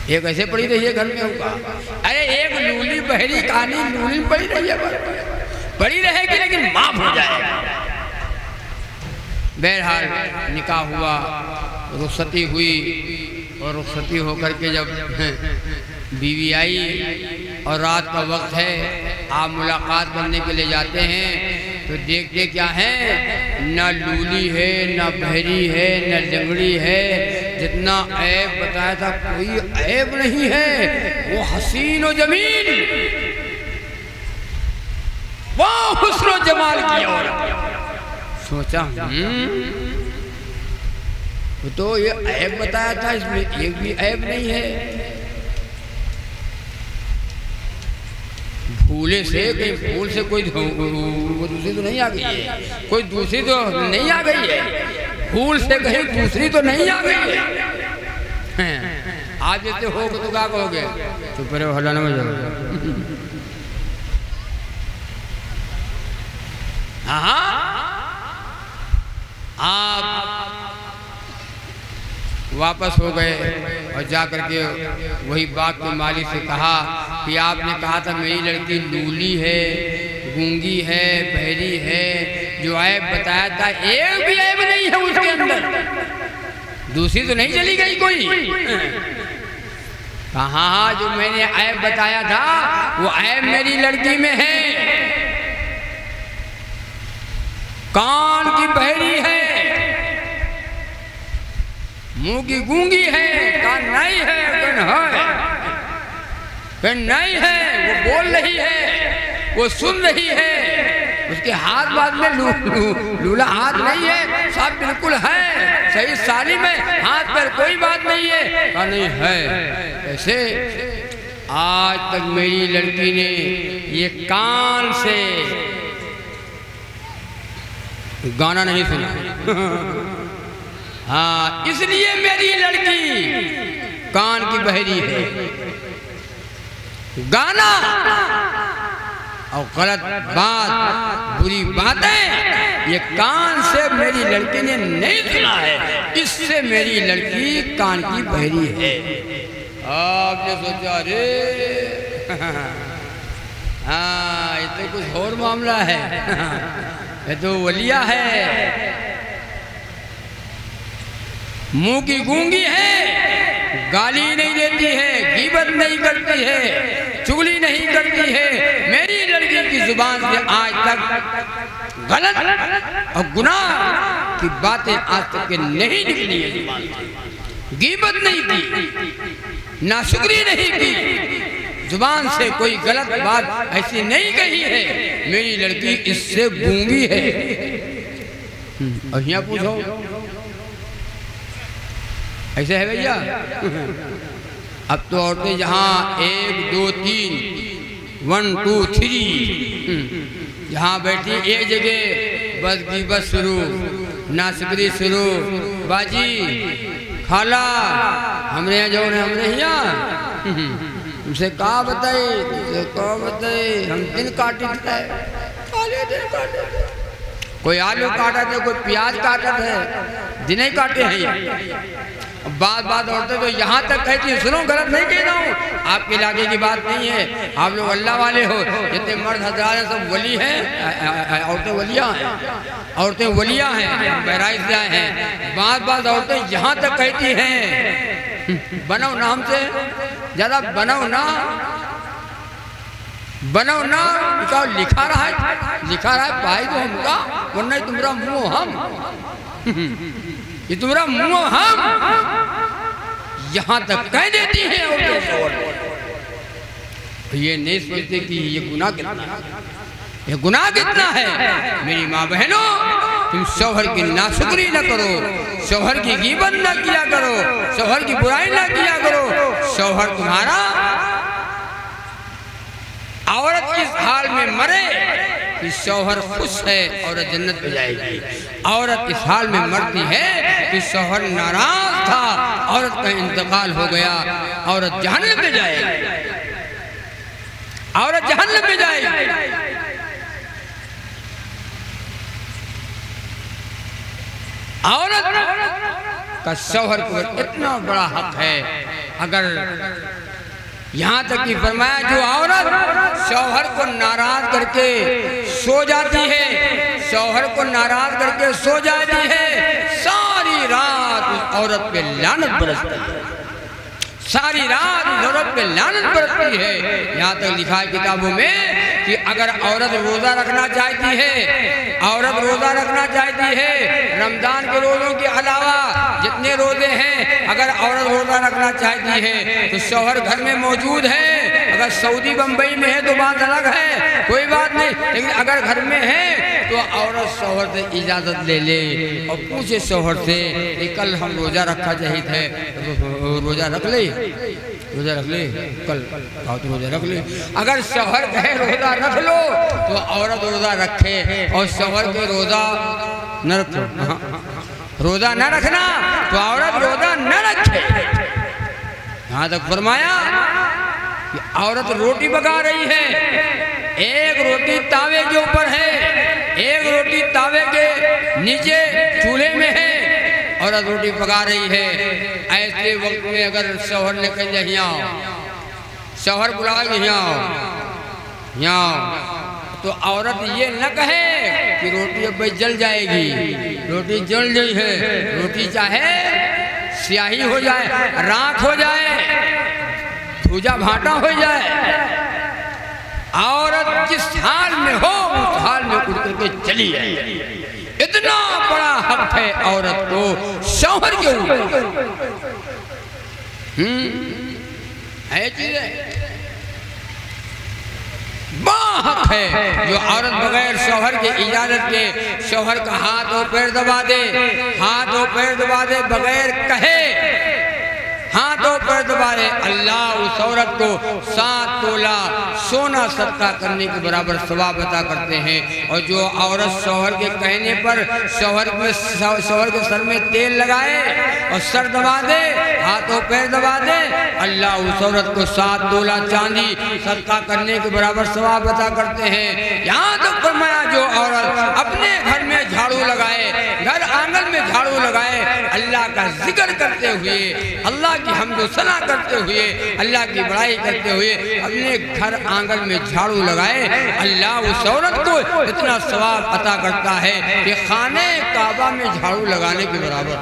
एक ऐसे पड़ी रही है घर में होगा, अरे एक लूली बहरी कहानी लूली पड़ी रही है, पड़ी रहेगी लेकिन माफ हो जाएगा। बहरहाल निकाह हुआ, रुखसती हुई, और रुखसती होकर के जब बीवी आई और रात का वक्त है, आप मुलाकात करने के लिए जाते हैं तो देखते क्या है, ना लूली है, ना बहरी है, ना लंगड़ी है, जितना ऐब बताया था कोई ऐब नहीं है। वो हसीन और जमील, वो हुस्न और जमाल की औरत। सोचा तो ये ऐब बताया था, इसमें एक भी ऐब नहीं है। भूले से कहीं भूल से कोई दूसरी तो नहीं आ गई है, कोई दूसरी तो नहीं आ गई है, भूल से कहीं दूसरी तो नहीं आ गई है। आज जैसे हो तो क्या कहोगे, तो पर हल्ला में जाओ। हाँ आप वापस हो गए और जा करके वही बाग के मालिक से कहा कि आपने कहा था मेरी लड़की लूली है, गूंगी है, बहरी है, जो ऐब बताया था एक भी ऐब नहीं है उसके अंदर, दूसरी तो नहीं चली गई कोई। कहा जो मैंने ऐब बताया था वो ऐब मेरी लड़की में है, कान की बहरी है, मुंह की गूंगी है, कान नहीं है, कान नहीं है, वो बोल रही है, वो सुन रही है, उसके हाथ बाद में लूला हाथ नहीं है, सब बिल्कुल है, सही सालिम है, हाथ पर कोई बात नहीं है, का नहीं है। ऐसे आज तक मेरी लड़की ने ये कान से गाना नहीं सुना। हाँ, इसलिए मेरी लड़की कान की बहरी है। गाना और गलत बात, बुरी बातें ये कान से मेरी लड़की ने नहीं सुना है, इससे मेरी लड़की कान की बहरी है। आपने सोचा अरे हाँ तो कुछ और मामला है। ये तो वलिया है, मुंह की गूंगी है, गाली नहीं देती है, गीबत नहीं करती है, चुगली नहीं करती है। मेरी लड़की की जुबान से आज तक गलत और गुनाह की बातें आज तक के नहीं निकली है जुबान से। गीबत नहीं की, नाशुक्री नहीं की, जुबान से कोई गलत बात ऐसी नहीं कही है। मेरी लड़की इससे गूंगी है। और यहाँ पूछो ऐसे है भैया? अब तो औरतें जहाँ 1 2 3 1 2 3 यहाँ बैठी एक जगह बस गीबत शुरू, नाशुक्री शुरू। बाजी खाला हमरे यहाँ जो हमरे यहाँ तुमसे कहा बताए, तुमसे कहा बताए, हम दिन काटे थे, दिन काटे थे। कोई आलू काटा थे, कोई प्याज काटा थे, दिन ही काटे हैं। बात औरतें तो यहाँ तक कहती है, सुनो गलत नहीं कह रहा हूँ, आपके इलाके की बात नहीं है, आप लोग अल्लाह वाले हो। जितने मर्द हजरात हैं सब वली हैं, औरतें वलिया हैं, औरतें वलिया हैं, बहराइच से आए हैं। बात औरतें यहाँ तक कहती हैं, बनो ना हमसे ज्यादा, बनो ना लिखा रहा है भाई तो हमका, वरना तुम्हारा मुँह हम ये तुम्हारा मुँह हम यहाँ तक कह देती है। और ये नहीं सोचते कि ये गुनाह कितना है, ये गुनाह कितना है। मेरी माँ बहनों, तुम शौहर की नाशुक्री न करो, शौहर की गीबत न किया करो, शौहर की बुराई न किया करो। शौहर तुम्हारा औरत किस हाल में मरे कि शौहर खुश है, औरत जन्नत में जाएगी। औरत इस हाल में मरती है कि शौहर नाराज था, औरत का इंतकाल हो गया, औरत जहन्नम में जाएगी, औरत जहन्नम में जाएगी। औरत का शौहर को इतना बड़ा हक है। अगर यहाँ तक कि फरमाया, जो औरत शौहर को नाराज करके सो जाती है, शौहर को नाराज करके सो जाती है, सारी रात उस औरत पे लानत बरसती है, सारी रात उस औरत पे लानत बरसती है। यहाँ तक लिखा है किताबों में कि अगर औरत रोजा रखना चाहती है, औरत रोजा रखना चाहती है, रमजान के रोजों के अलावा जितने रोजे हैं, अगर औरत रोजा रखना चाहती है तो शौहर घर में मौजूद है। अगर सऊदी बम्बई में है तो बात अलग है, कोई बात नहीं, लेकिन अगर घर में है तो औरत शौहर से इजाजत ले ले और पूछे शौहर से कि कल हम रोजा रखा चाहिए थे, रोजा रख ले, रोजा रख ले, कल तो रोजा रख ले। अगर शौहर कहे रोजा रख लो तो औरत रोजा रखे, और शौहर के रोजा न रखो, रोजा न रखना तो औरत रोजा न रखे। यहाँ तक फरमाया कि औरत रोटी पका रही है, एक रोटी तावे के ऊपर है, एक रोटी तावे के नीचे चूल्हे में है, औरत रोटी पका रही है। ऐसे वक्त में अगर शौहर ने कहा यहाँ आओ, शौहर बुलाएगा यहाँ आओ, तो औरत ये न कहे कि रोटी अब जल जाएगी, रोटी जल गई है, रोटी चाहे स्याही हो जाए, राख हो जाए, भूजा भाटा हो जाए, औरत जिस हाल में हो उस हाल में उठ करके चली है। इतना बड़ा हक है औरत को शौहर के ऊपर। है चीजें हक है जो औरत बगैर शौहर की इजाजत के शौहर का हाथ और पैर दबा दे, हाथ और पैर दबा दे, बगैर कहे हाथ और पैर दबा दे, अल्लाह उस औरत को 7 तोला सोना सदका करने के बराबर सवाब अता करते हैं। और जो औरत शौहर के कहने पर शौहर के सर में तेल लगाए और सर दबा दे, हाथ और पैर दबा दे, अल्लाह उस औरत को 7 तोला चांदी सदका करने के बराबर सवाब अता करते हैं। यहाँ तक फरमाया जो औरत अपने घर में झाड़ू लगाए, घर आंगन में झाड़ू लगाए, अल्लाह का जिक्र करते हुए, अल्लाह की हम्द सना करते हुए, अल्लाह की बड़ाई करते हुए अपने घर आंगन में झाड़ू लगाए, अल्लाह उस औरत को इतना सवाब अता करता है कि खाने काबा में झाड़ू लगाने के बराबर,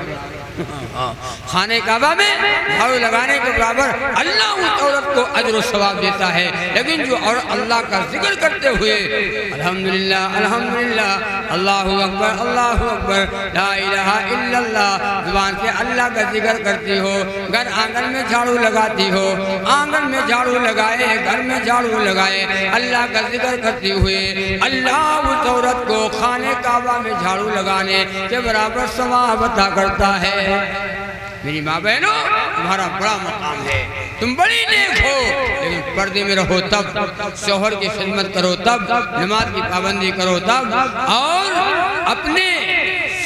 खाने काबा में झाड़ू लगाने के बराबर अल्लाह उस औरत को अजर और सवाब देता है। लेकिन जो और अल्लाह का जिक्र करते हुए अल्हम्दुलिल्लाह अल्हम्दुलिल्लाह अल्लाहु अकबर ला इलाहा इल्लल्लाह जुबान से अल्लाह का जिक्र करती हो, घर आंगन में झाड़ू लगाती हो, आंगन में झाड़ू लगाए, घर में झाड़ू लगाए, अल्लाह का जिक्र करती हुए अल्लाह उस औरत को खाने काबा में झाड़ू लगाने के बराबर सवाब अता करता है। मेरी माँ बहनों, तुम्हारा बड़ा मकाम है, तुम बड़ी नेक हो, लेकिन पर्दे में रहो तब, शौहर की खिदमत करो तब, नमाज की पाबंदी करो तब, और अपने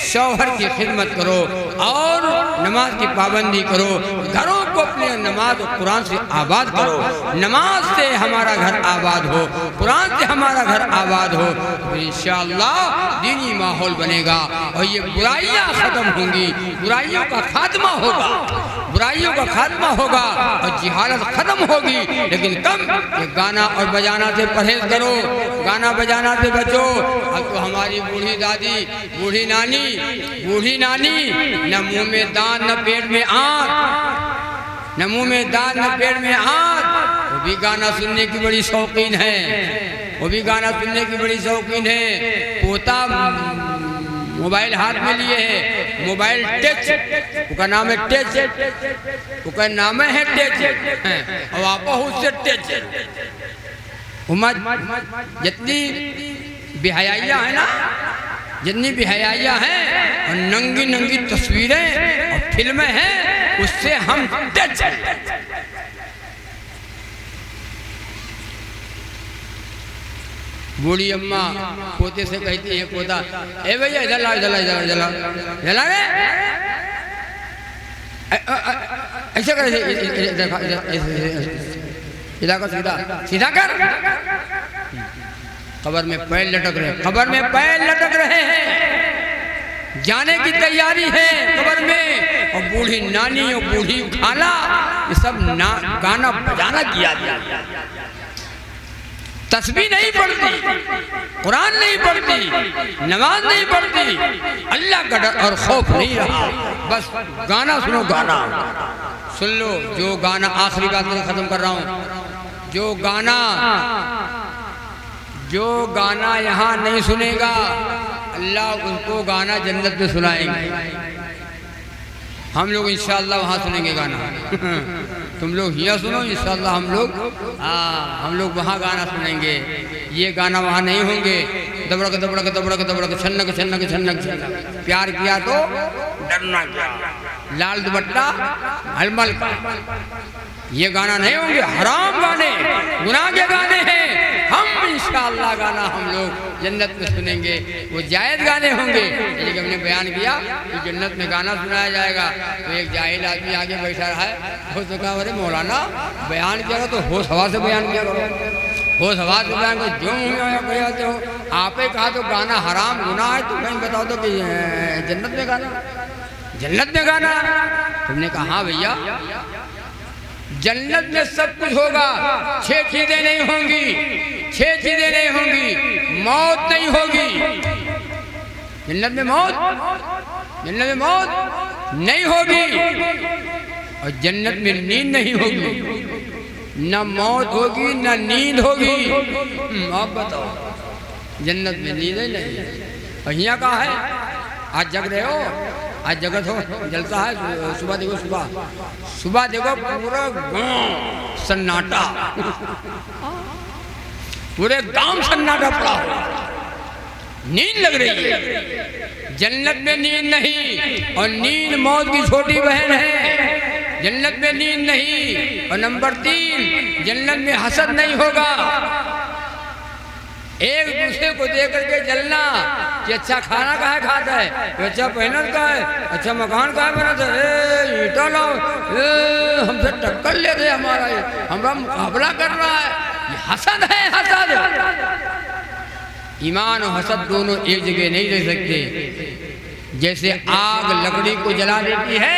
शौहर की खिदमत करो और नमाज की पाबंदी करो, घरों को अपने नमाज और कुरान से आबाद करो। नमाज से हमारा घर आबाद हो, कुरान से हमारा घर आबाद हो, तो इंशाअल्लाह दीनी माहौल बनेगा और ये बुराइयां खत्म होंगी, बुराइयों का खात्मा होगा, बुराइयों का खात्मा होगा और जिहालत खत्म होगी। लेकिन कम ये गाना और बजाना से परहेज करो, गाना बजाना से बचो। अब तो हमारी बूढ़ी दादी, बूढ़ी नानी न मुंह में दान न पेट में आग, न मुंह में दान न पेट में आग, वो भी गाना सुनने की बड़ी शौकीन है, वो भी गाना सुनने की बड़ी शौकीन है। पोता मोबाइल हाथ में लिए है, मोबाइल टच, उसका नाम है टच, उसका नाम है टच, और आप उससे टच। जितनी बेहयाइयाँ है ना, जितनी बेहयाइयाँ हैं और नंगी नंगी तस्वीरें और फिल्में हैं, उससे हम टच। बूढ़ी अम्मा पोते से कहती है, पोता ए भैया इधर ला, इधर ला, इधर जला जला रे, ऐसे कर, सीधा कर, सीधा सीधा कर। कब्र में पैर लटक रहे, कब्र में पैर लटक रहे हैं, जाने की तैयारी है कब्र में, और बूढ़ी नानी और बूढ़ी खाला ये सब गाना बजाना किया गया। तस्बीह नहीं पढ़ती, कुरान नहीं पढ़ती, नमाज नहीं पढ़ती, अल्लाह का डर और खौफ नहीं रहा, बस गाना सुनो, गाना सुन लो। जो गाना, आखिरी बात मैं खत्म कर रहा हूँ, जो गाना यहाँ नहीं सुनेगा अल्लाह उसको गाना जन्नत में सुनाएंगे। हम लोग इंशाअल्लाह वहाँ सुनेंगे गाना, तुम लोग यहाँ सुनो, इंशाअल्लाह हम लोग वहाँ गाना सुनेंगे। ये गाना वहाँ नहीं होंगे, दबड़क दबड़क दबड़क दबड़क, छन्नक छन्नक छन्नक छन्नक, प्यार किया तो डरना क्या, लाल दुपट्टा हलमल का, ये गाना नहीं होंगे। हराम गाने, गुनाह के गाने हैं, हम इंशाअल्लाह गाना हम लोग जन्नत में सुनेंगे, वो जायज़ गाने होंगे। लेकिन हमने बयान किया कि जन्नत में गाना सुनाया जाएगा, तो एक जाहिल आदमी आगे बैठा रहा है, हो तो कहा अरे मौलाना बयान किया तो होश हवा से बयान किया करो, होश हवा से बयान करो, जो जाते हो। आपे कहा तो गाना हराम गुनाह है, तो कहीं बताओ तो कि जन्नत में गाना, जन्नत में गाना। तुमने कहा हाँ भैया, जन्नत में सब कुछ होगा, 6 चीजें नहीं होंगी, 6 चीजें नहीं होंगी, मौत नहीं होगी जन्नत में, जन्नत में मौत नहीं होगी, और जन्नत में नींद नहीं होगी, न मौत होगी न नींद होगी। आप बताओ, जन्नत में नींद ही नहीं। और यहाँ कहा है, आज जग रहे हो, आज जगत हो जलता है, सुबह देखो, सुबह देखो पूरा गांव सन्नाटा, पूरे गांव सन्नाटा पड़ा हो, नींद लग रही है। जन्नत में नींद नहीं, और नींद मौत की छोटी बहन है, जन्नत में नींद नहीं। और नंबर 3, जन्नत में हसद नहीं होगा, एक दूसरे को देख करके जलना कि अच्छा खाना कहाँ खाता है, अच्छा पहनत का है, अच्छा मकान कहाँ बनता है, ईटा लाओ, हमसे टक्कर ले रहे, हमारा मुकाबला कर रहा है, ये हसद है, हसद। ईमान और हसद दोनों एक जगह नहीं रह सकते। जैसे आग लकड़ी को जला देती है,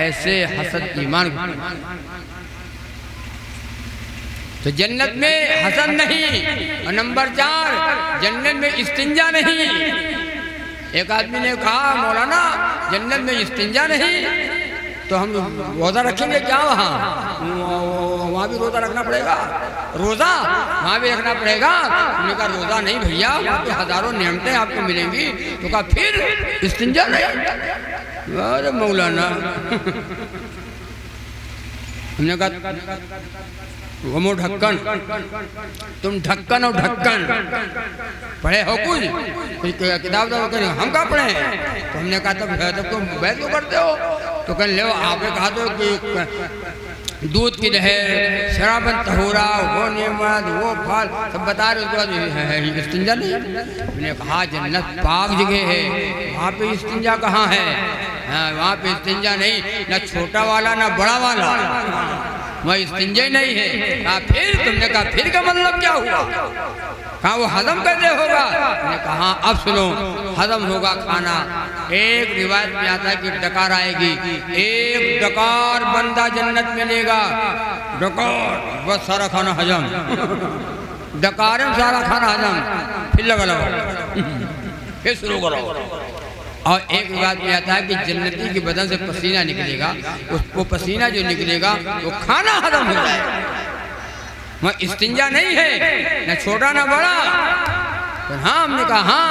ऐसे हसद ईमान को। तो जन्नत में हसद नहीं। और नंबर 4, जन्नत में इस्तिंजा नहीं। एक आदमी ने कहा मौलाना जन्नत में इस्तिंजा नहीं तो हम रोज़ा रखेंगे क्या? वहाँ भी रोज़ा रखना पड़ेगा। रोज़ा वहाँ भी रखना पड़ेगा। उन्होंने कहा रोज़ा नहीं भैया, वहाँ पे हज़ारों नियमतें आपको मिलेंगी। तो कहा फिर इस्तिंजा नहीं? अरे मौलाना हमने कहा वो ढक्कन, तुम ढक्कन और ढक्कन पढ़े हो कुछ किताब करें, हम क्या पढ़े हैं? तो हमने कहा तब तुम बैठ तो करते हो। तो कह ले आपने कहा तो कि दूध की नहर, शराबन तहूरा, वो नेमत, वो फल सब बता रहे। उसके बाद इस्तिंजा नहीं। मैंने कहा जन्नत पाक जगह है, वहाँ पे इस्तिंजा कहाँ है? हाँ, वहाँ पे इस्तिंजा नहीं, ना छोटा वाला ना बड़ा वाला, वह इस्तिंजा नहीं है। फिर तुमने कहा फिर का मतलब क्या हुआ? कहा वो हजम कैसे होगा? मैंने कहा अब सुनो, हजम होगा खाना। एक रिवायत में आता है कि डकार आएगी, एक डकार बंदा जन्नत में लेगा, डकार बस सारा खाना हजम, डकार में सारा खाना हजम, फिर लगा लो फिर शुरू करो। और एक बात में आता है कि जन्नती के बदन से पसीना निकलेगा, उसको पसीना जो निकलेगा वो खाना हजम हो जाएगा। वह इस्तिंजा नहीं है, न छोटा न बड़ा। तो हाँ हमने कहा हाँ,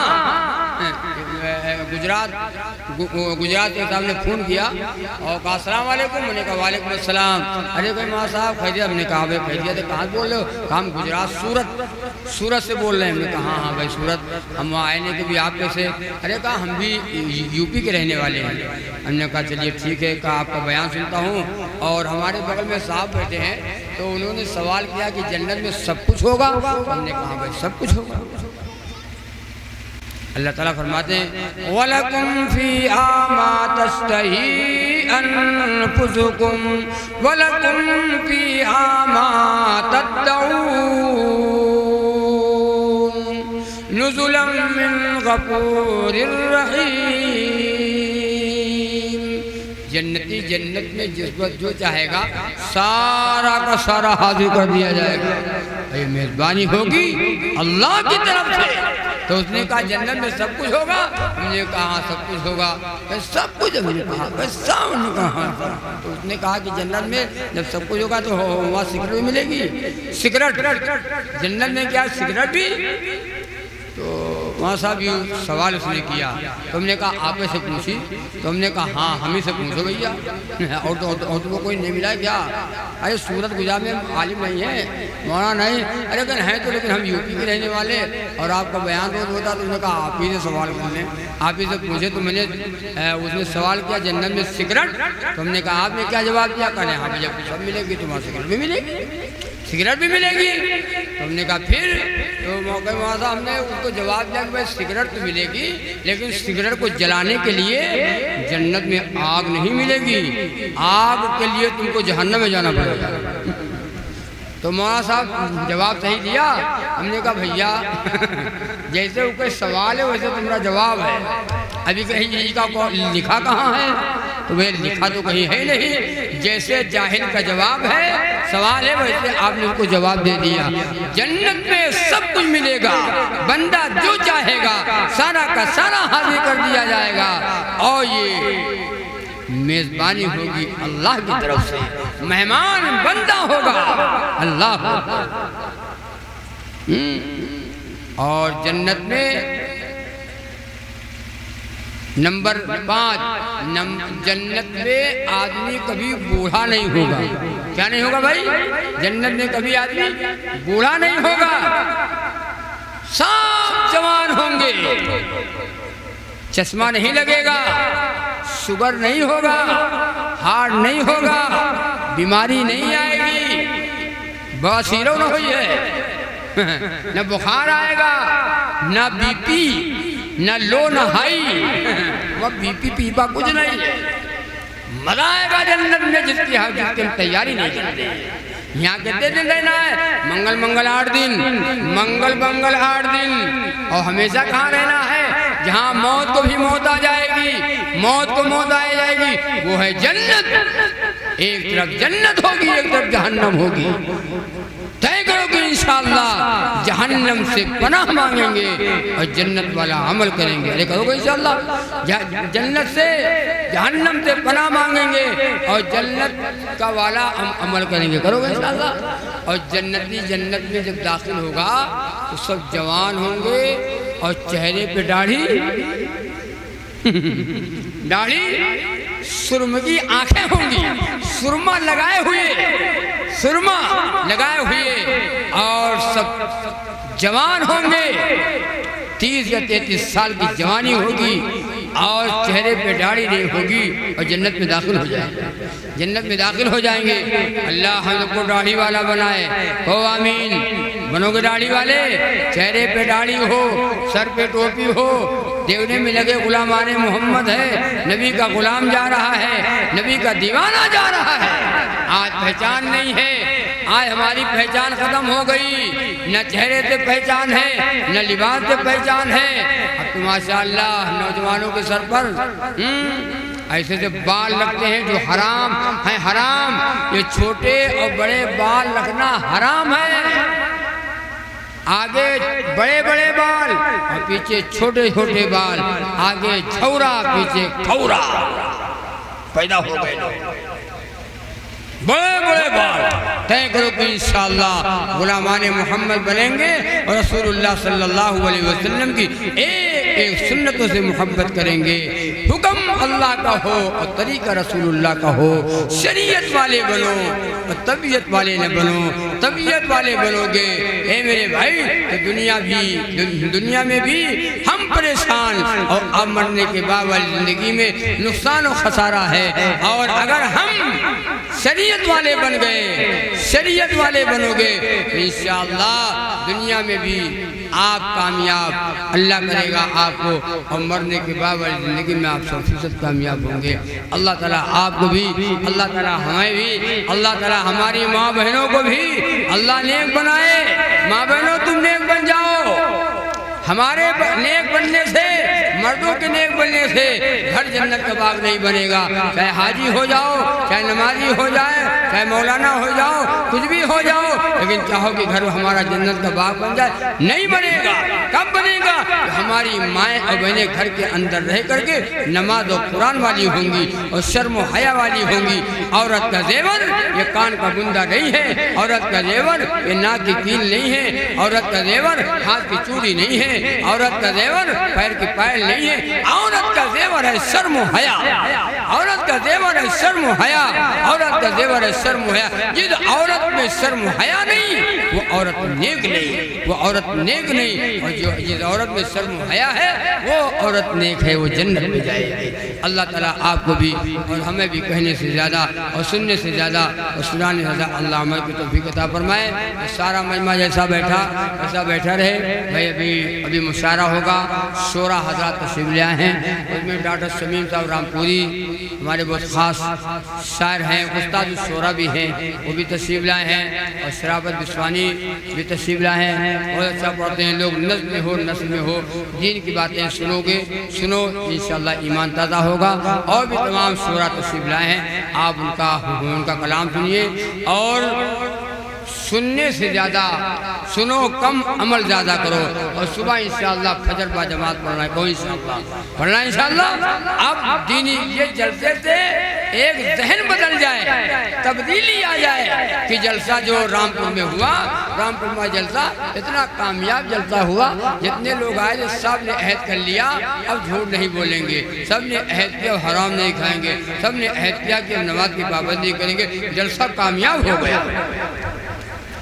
गुजरात के सामने फ़ोन किया और कहा अस्सलाम वालेकुम। मैंने कहा वालेकुम अस्सलाम। अरे भाई माँ साहब खैरियत? हमने कहा भाई खैरियत है। कहाँ बोल रहे हो? हम गुजरात सूरत से बोल रहे हैं। हमने कहा हाँ हाँ भाई सूरत, हम वहाँ आए नहीं कभी, आप कैसे? अरे कहा हम भी यूपी के रहने वाले हैं। हमने कहा चलिए ठीक है, कहा आपका बयान सुनता हूँ। और हमारे बगल में साहब बैठे हैं, तो उन्होंने सवाल किया कि जन्नत में सब कुछ होगा? हमने कहा भाई सब कुछ होगा। अल्लाह ताला फरमाते हैं वलकुम फीहा मा तश्तही अनफुसुकुम वलकुम फीहा मा तदऊन नुज़ुलन मिन गफूरिर रहीम। जन्नती जन्नत में जिस वक्त जो चाहेगा सारा का सारा हाजिर कर दिया जाएगा। ये मेज़बानी होगी अल्लाह की तरफ से। तो उसने कहा जन्नत में सब कुछ होगा? हमने कहा हाँ सब कुछ होगा। सब कुछ? हमने कहा बस सब। कहा तो उसने कहा कि जन्नत में जब सब कुछ होगा तो वहाँ सिगरेट भी मिलेगी। सिगरेट जन्नत में क्या सिगरेट भी? तो वहाँ साहब ये सवाल उसने किया। तो हमने कहा आप से पूछी? तो हमने कहा हाँ हम ही से पूछो भैया। और तो कोई नहीं मिला क्या? अरे सूरत गुजरात में आलिम नहीं है, मौलाना नहीं। अरे अगर हैं तो, लेकिन हम यूपी के रहने वाले और आपका बयान रोज होता। तो उसने कहा आप ही से सवाल कर लें, आप ही से पूछे। तो मैंने उसने सवाल किया जन्नत में सिगरेट? तो हमने कहा आपने क्या जवाब दिया? कहा हाँ भैया सब मिलेगी, तुम्हारा सिगरेट भी मिलेगी, सिगरेट भी मिलेगी। तो हमने कहा फिर? तो मौके में वहाँ हमने उसको जवाब दिया कि भाई सिगरेट तो मिलेगी, लेकिन सिगरेट को जलाने के लिए जन्नत में आग नहीं मिलेगी, आग के लिए तुमको जहन्नम में जाना पड़ेगा। तो मौलाना साहब जवाब सही दिया। हमने कहा भैया जैसे वो कोई सवाल है वैसे तुम्हारा जवाब है। अभी कहीं इसका लिखा कहाँ है? तो वह लिखा तो कहीं है नहीं। जैसे जाहिल का जवाब है, सवाल है, वैसे आपने उसको जवाब दे दिया। जन्नत में सब कुछ मिलेगा, बंदा जो चाहेगा सारा का सारा हाजिर कर दिया जाएगा। और ये मेज़बानी होगी अल्लाह की तरफ से, मेहमान बंदा होगा अल्लाह। और जन्नत में नंबर 5, जन्नत में आदमी कभी बूढ़ा नहीं होगा। क्या नहीं होगा भाई? जन्नत में कभी आदमी बूढ़ा नहीं होगा, सब जवान होंगे, चश्मा नहीं लगेगा, शुगर नहीं होगा, हार्ट नहीं होगा, बीमारी नहीं आएगी, बसीरो न हुई है, न बुखार आएगा, न बीपी, न लो न हाई, वह बीपी पीपा कुछ नहीं। मजा आएगा जन्नत में जिसकी हम तैयारी नहीं करते। यहाँ कितने दिन रहना है? मंगल 8 दिन, मंगल 8 दिन। और हमेशा कहाँ रहना है? जहाँ मौत को भी मौत आ जाएगी, मौत को मौत आ जाएगी, वो है जन्नत। एक तरफ जन्नत होगी, एक तरफ जहन्नम होगी। तय करो कि इंशाअल्लाह जहन्नम से पनाह मांगेंगे और जन्नत वाला अमल करेंगे। अरे करोगे इंशाअल्लाह, जन्नत से जहन्नम से पनाह मांगेंगे और जन्नत का वाला अमल करेंगे। करोगे इंशाअल्लाह। और जन्नती जन्नत में जब दाखिल होगा तो सब जवान होंगे और चेहरे पे दाढ़ी दाढ़ी सुरमा की आंखें होंगी, सुरमा लगाए हुए और सब जवान होंगे। 30 या 33 साल की जवानी होगी और चेहरे पे दाढ़ी नहीं होगी और जन्नत में दाखिल हो जाएंगे। जन्नत में दाखिल हो जाएंगे। अल्लाह हम लोग को दाढ़ी वाला बनाए। हो आमीन। बनोगे दाढ़ी वाले, चेहरे पे दाढ़ी हो, सर पे टोपी हो, देखने में लगे गुलामाने मोहम्मद है, नबी का गुलाम जा रहा है, नबी का दीवाना जा रहा है। आज पहचान नहीं है, आज हमारी पहचान खत्म हो गई। न चेहरे से पहचान है, न लिबास से पहचान है। अब तो माशाअल्लाह नौजवानों के सर पर ऐसे से बाल लगते हैं जो हराम है। हराम, ये छोटे और बड़े बाल रखना हराम है। आगे बड़े बड़े बाल और पीछे छोटे छोटे बाल, आगे छौरा पीछे खौरा पैदा हो गए। बड़े बड़े बाल। तय करो कि इंशाअल्लाह गुलामाने मोहम्मद बनेंगे और रसूलुल्लाह सल्लल्लाहु अलैहि वसल्लम की एक एक सुन्नतों से मोहब्बत करेंगे। हुक्म अल्लाह का हो और तरीका रसूलुल्लाह का हो। शरीयत वाले बनो और तबीयत वाले न बनो। तबीयत वाले बनोगे ए मेरे भाई तो दुनिया में भी हम परेशान और अब मरने के बाद वाली जिंदगी में नुकसान और खसारा है। और अगर हम शरीयत वाले बन गए, शरीयत वाले बनोगे तो इंशाअल्लाह दुनिया में भी आप कामयाब अल्लाह करेगा आपको और मरने के बाद वाली ज़िंदगी में आप 100% कामयाब होंगे। अल्लाह ताला आपको भी, अल्लाह ताला हमें भी, अल्लाह ताला हमारी माँ बहनों को भी अल्लाह नेक बनाए। माँ बहनों तुम नेक बन जाओ। हमारे नेक बनने से, मर्दों के नेक बनने से घर जन्नत का बाग नहीं बनेगा। चाहे हाजी हो जाओ, चाहे नमाजी हो जाए, चाहे मौलाना हो जाओ, कुछ भी हो जाओ, लेकिन चाहो कि घर हमारा जन्नत का बाग बन जाए, नहीं बनेगा। कब बनेगा? हमारी माएँ और बहनें घर के अंदर रह करके नमाज और कुरान वाली होंगी और शर्म व हया वाली होंगी। औरत का जेवर ये कान का बुंदा नहीं है, औरत का जेवर ये नाक की कील नहीं है, औरत का जेवर हाथ की चूड़ी नहीं है, औरत का जेवर पैर की पायल नहीं है। औरत का जेवर है शर्म व हया। औरत का जेवर है शर्म व हया। औरत का जेवर है शर्म व हया। जिस औरत में शर्म व हया नहीं वो औरत नेक नहीं, वो औरत नेक नहीं। और जो जिस औरत में शर्म व हया है वो औरत नेक है, वो जन्नत में जाएगी। अल्लाह ताला आपको भी और हमें भी कहने से ज़्यादा और सुनने से ज़्यादा और सुनाने से ज़्यादा अल्लाह अमल की तौफीक अता फरमाए। सारा मजमा जैसा बैठा ऐसा बैठा रहे। भाई अभी मुशारा होगा। 16 हज़रात तशरीफ ले आए हैं। उसमें डॉक्टर शमीम साहब रामपुरी हमारे बहुत ख़ास शायर हैं, उस्ताद शोरा भी हैं, वो भी तशरीफ लाए हैं। और शराबत बिस्वानी भी तशरीफ लाए हैं। बहुत अच्छा पढ़ते हैं लोग। नस्ल में हो, नस्ल में हो, दीन की बातें सुनोगे, सुनो इंशाअल्लाह ईमान ताज़ा होगा। और भी तमाम शोरा तशरीफ लाए हैं। आप उनका कलाम सुनिए और सुनने से ज़्यादा सुनो कम, अमल ज़्यादा करो। और सुबह इंशाअल्लाह फजर बा जमात पढ़ना है, कोई इंशाअल्लाह पढ़ना इंशाअल्लाह। अब दीनी ये जलसे से एक जहन बदल जाए, तब्दीली आ जाए कि जलसा जो रामपुर में हुआ, रामपुर में जलसा इतना कामयाब जलसा हुआ। जितने लोग आए सब ने अहद कर लिया अब झूठ नहीं बोलेंगे, सब ने अहद किया हराम नहीं खाएंगे, सब ने अहद किया कि नमाज की पाबंदी करेंगे। जलसा कामयाब हो गया।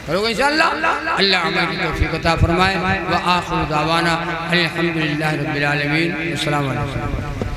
करोगे इंशाअल्लाह। अल्लाह अमल की तौफीक अता फरमाए। व आखिर दावाना अल्हम्दुलिल्लाहि रब्बिल आलमीन। अस्सलामु अलैकुम।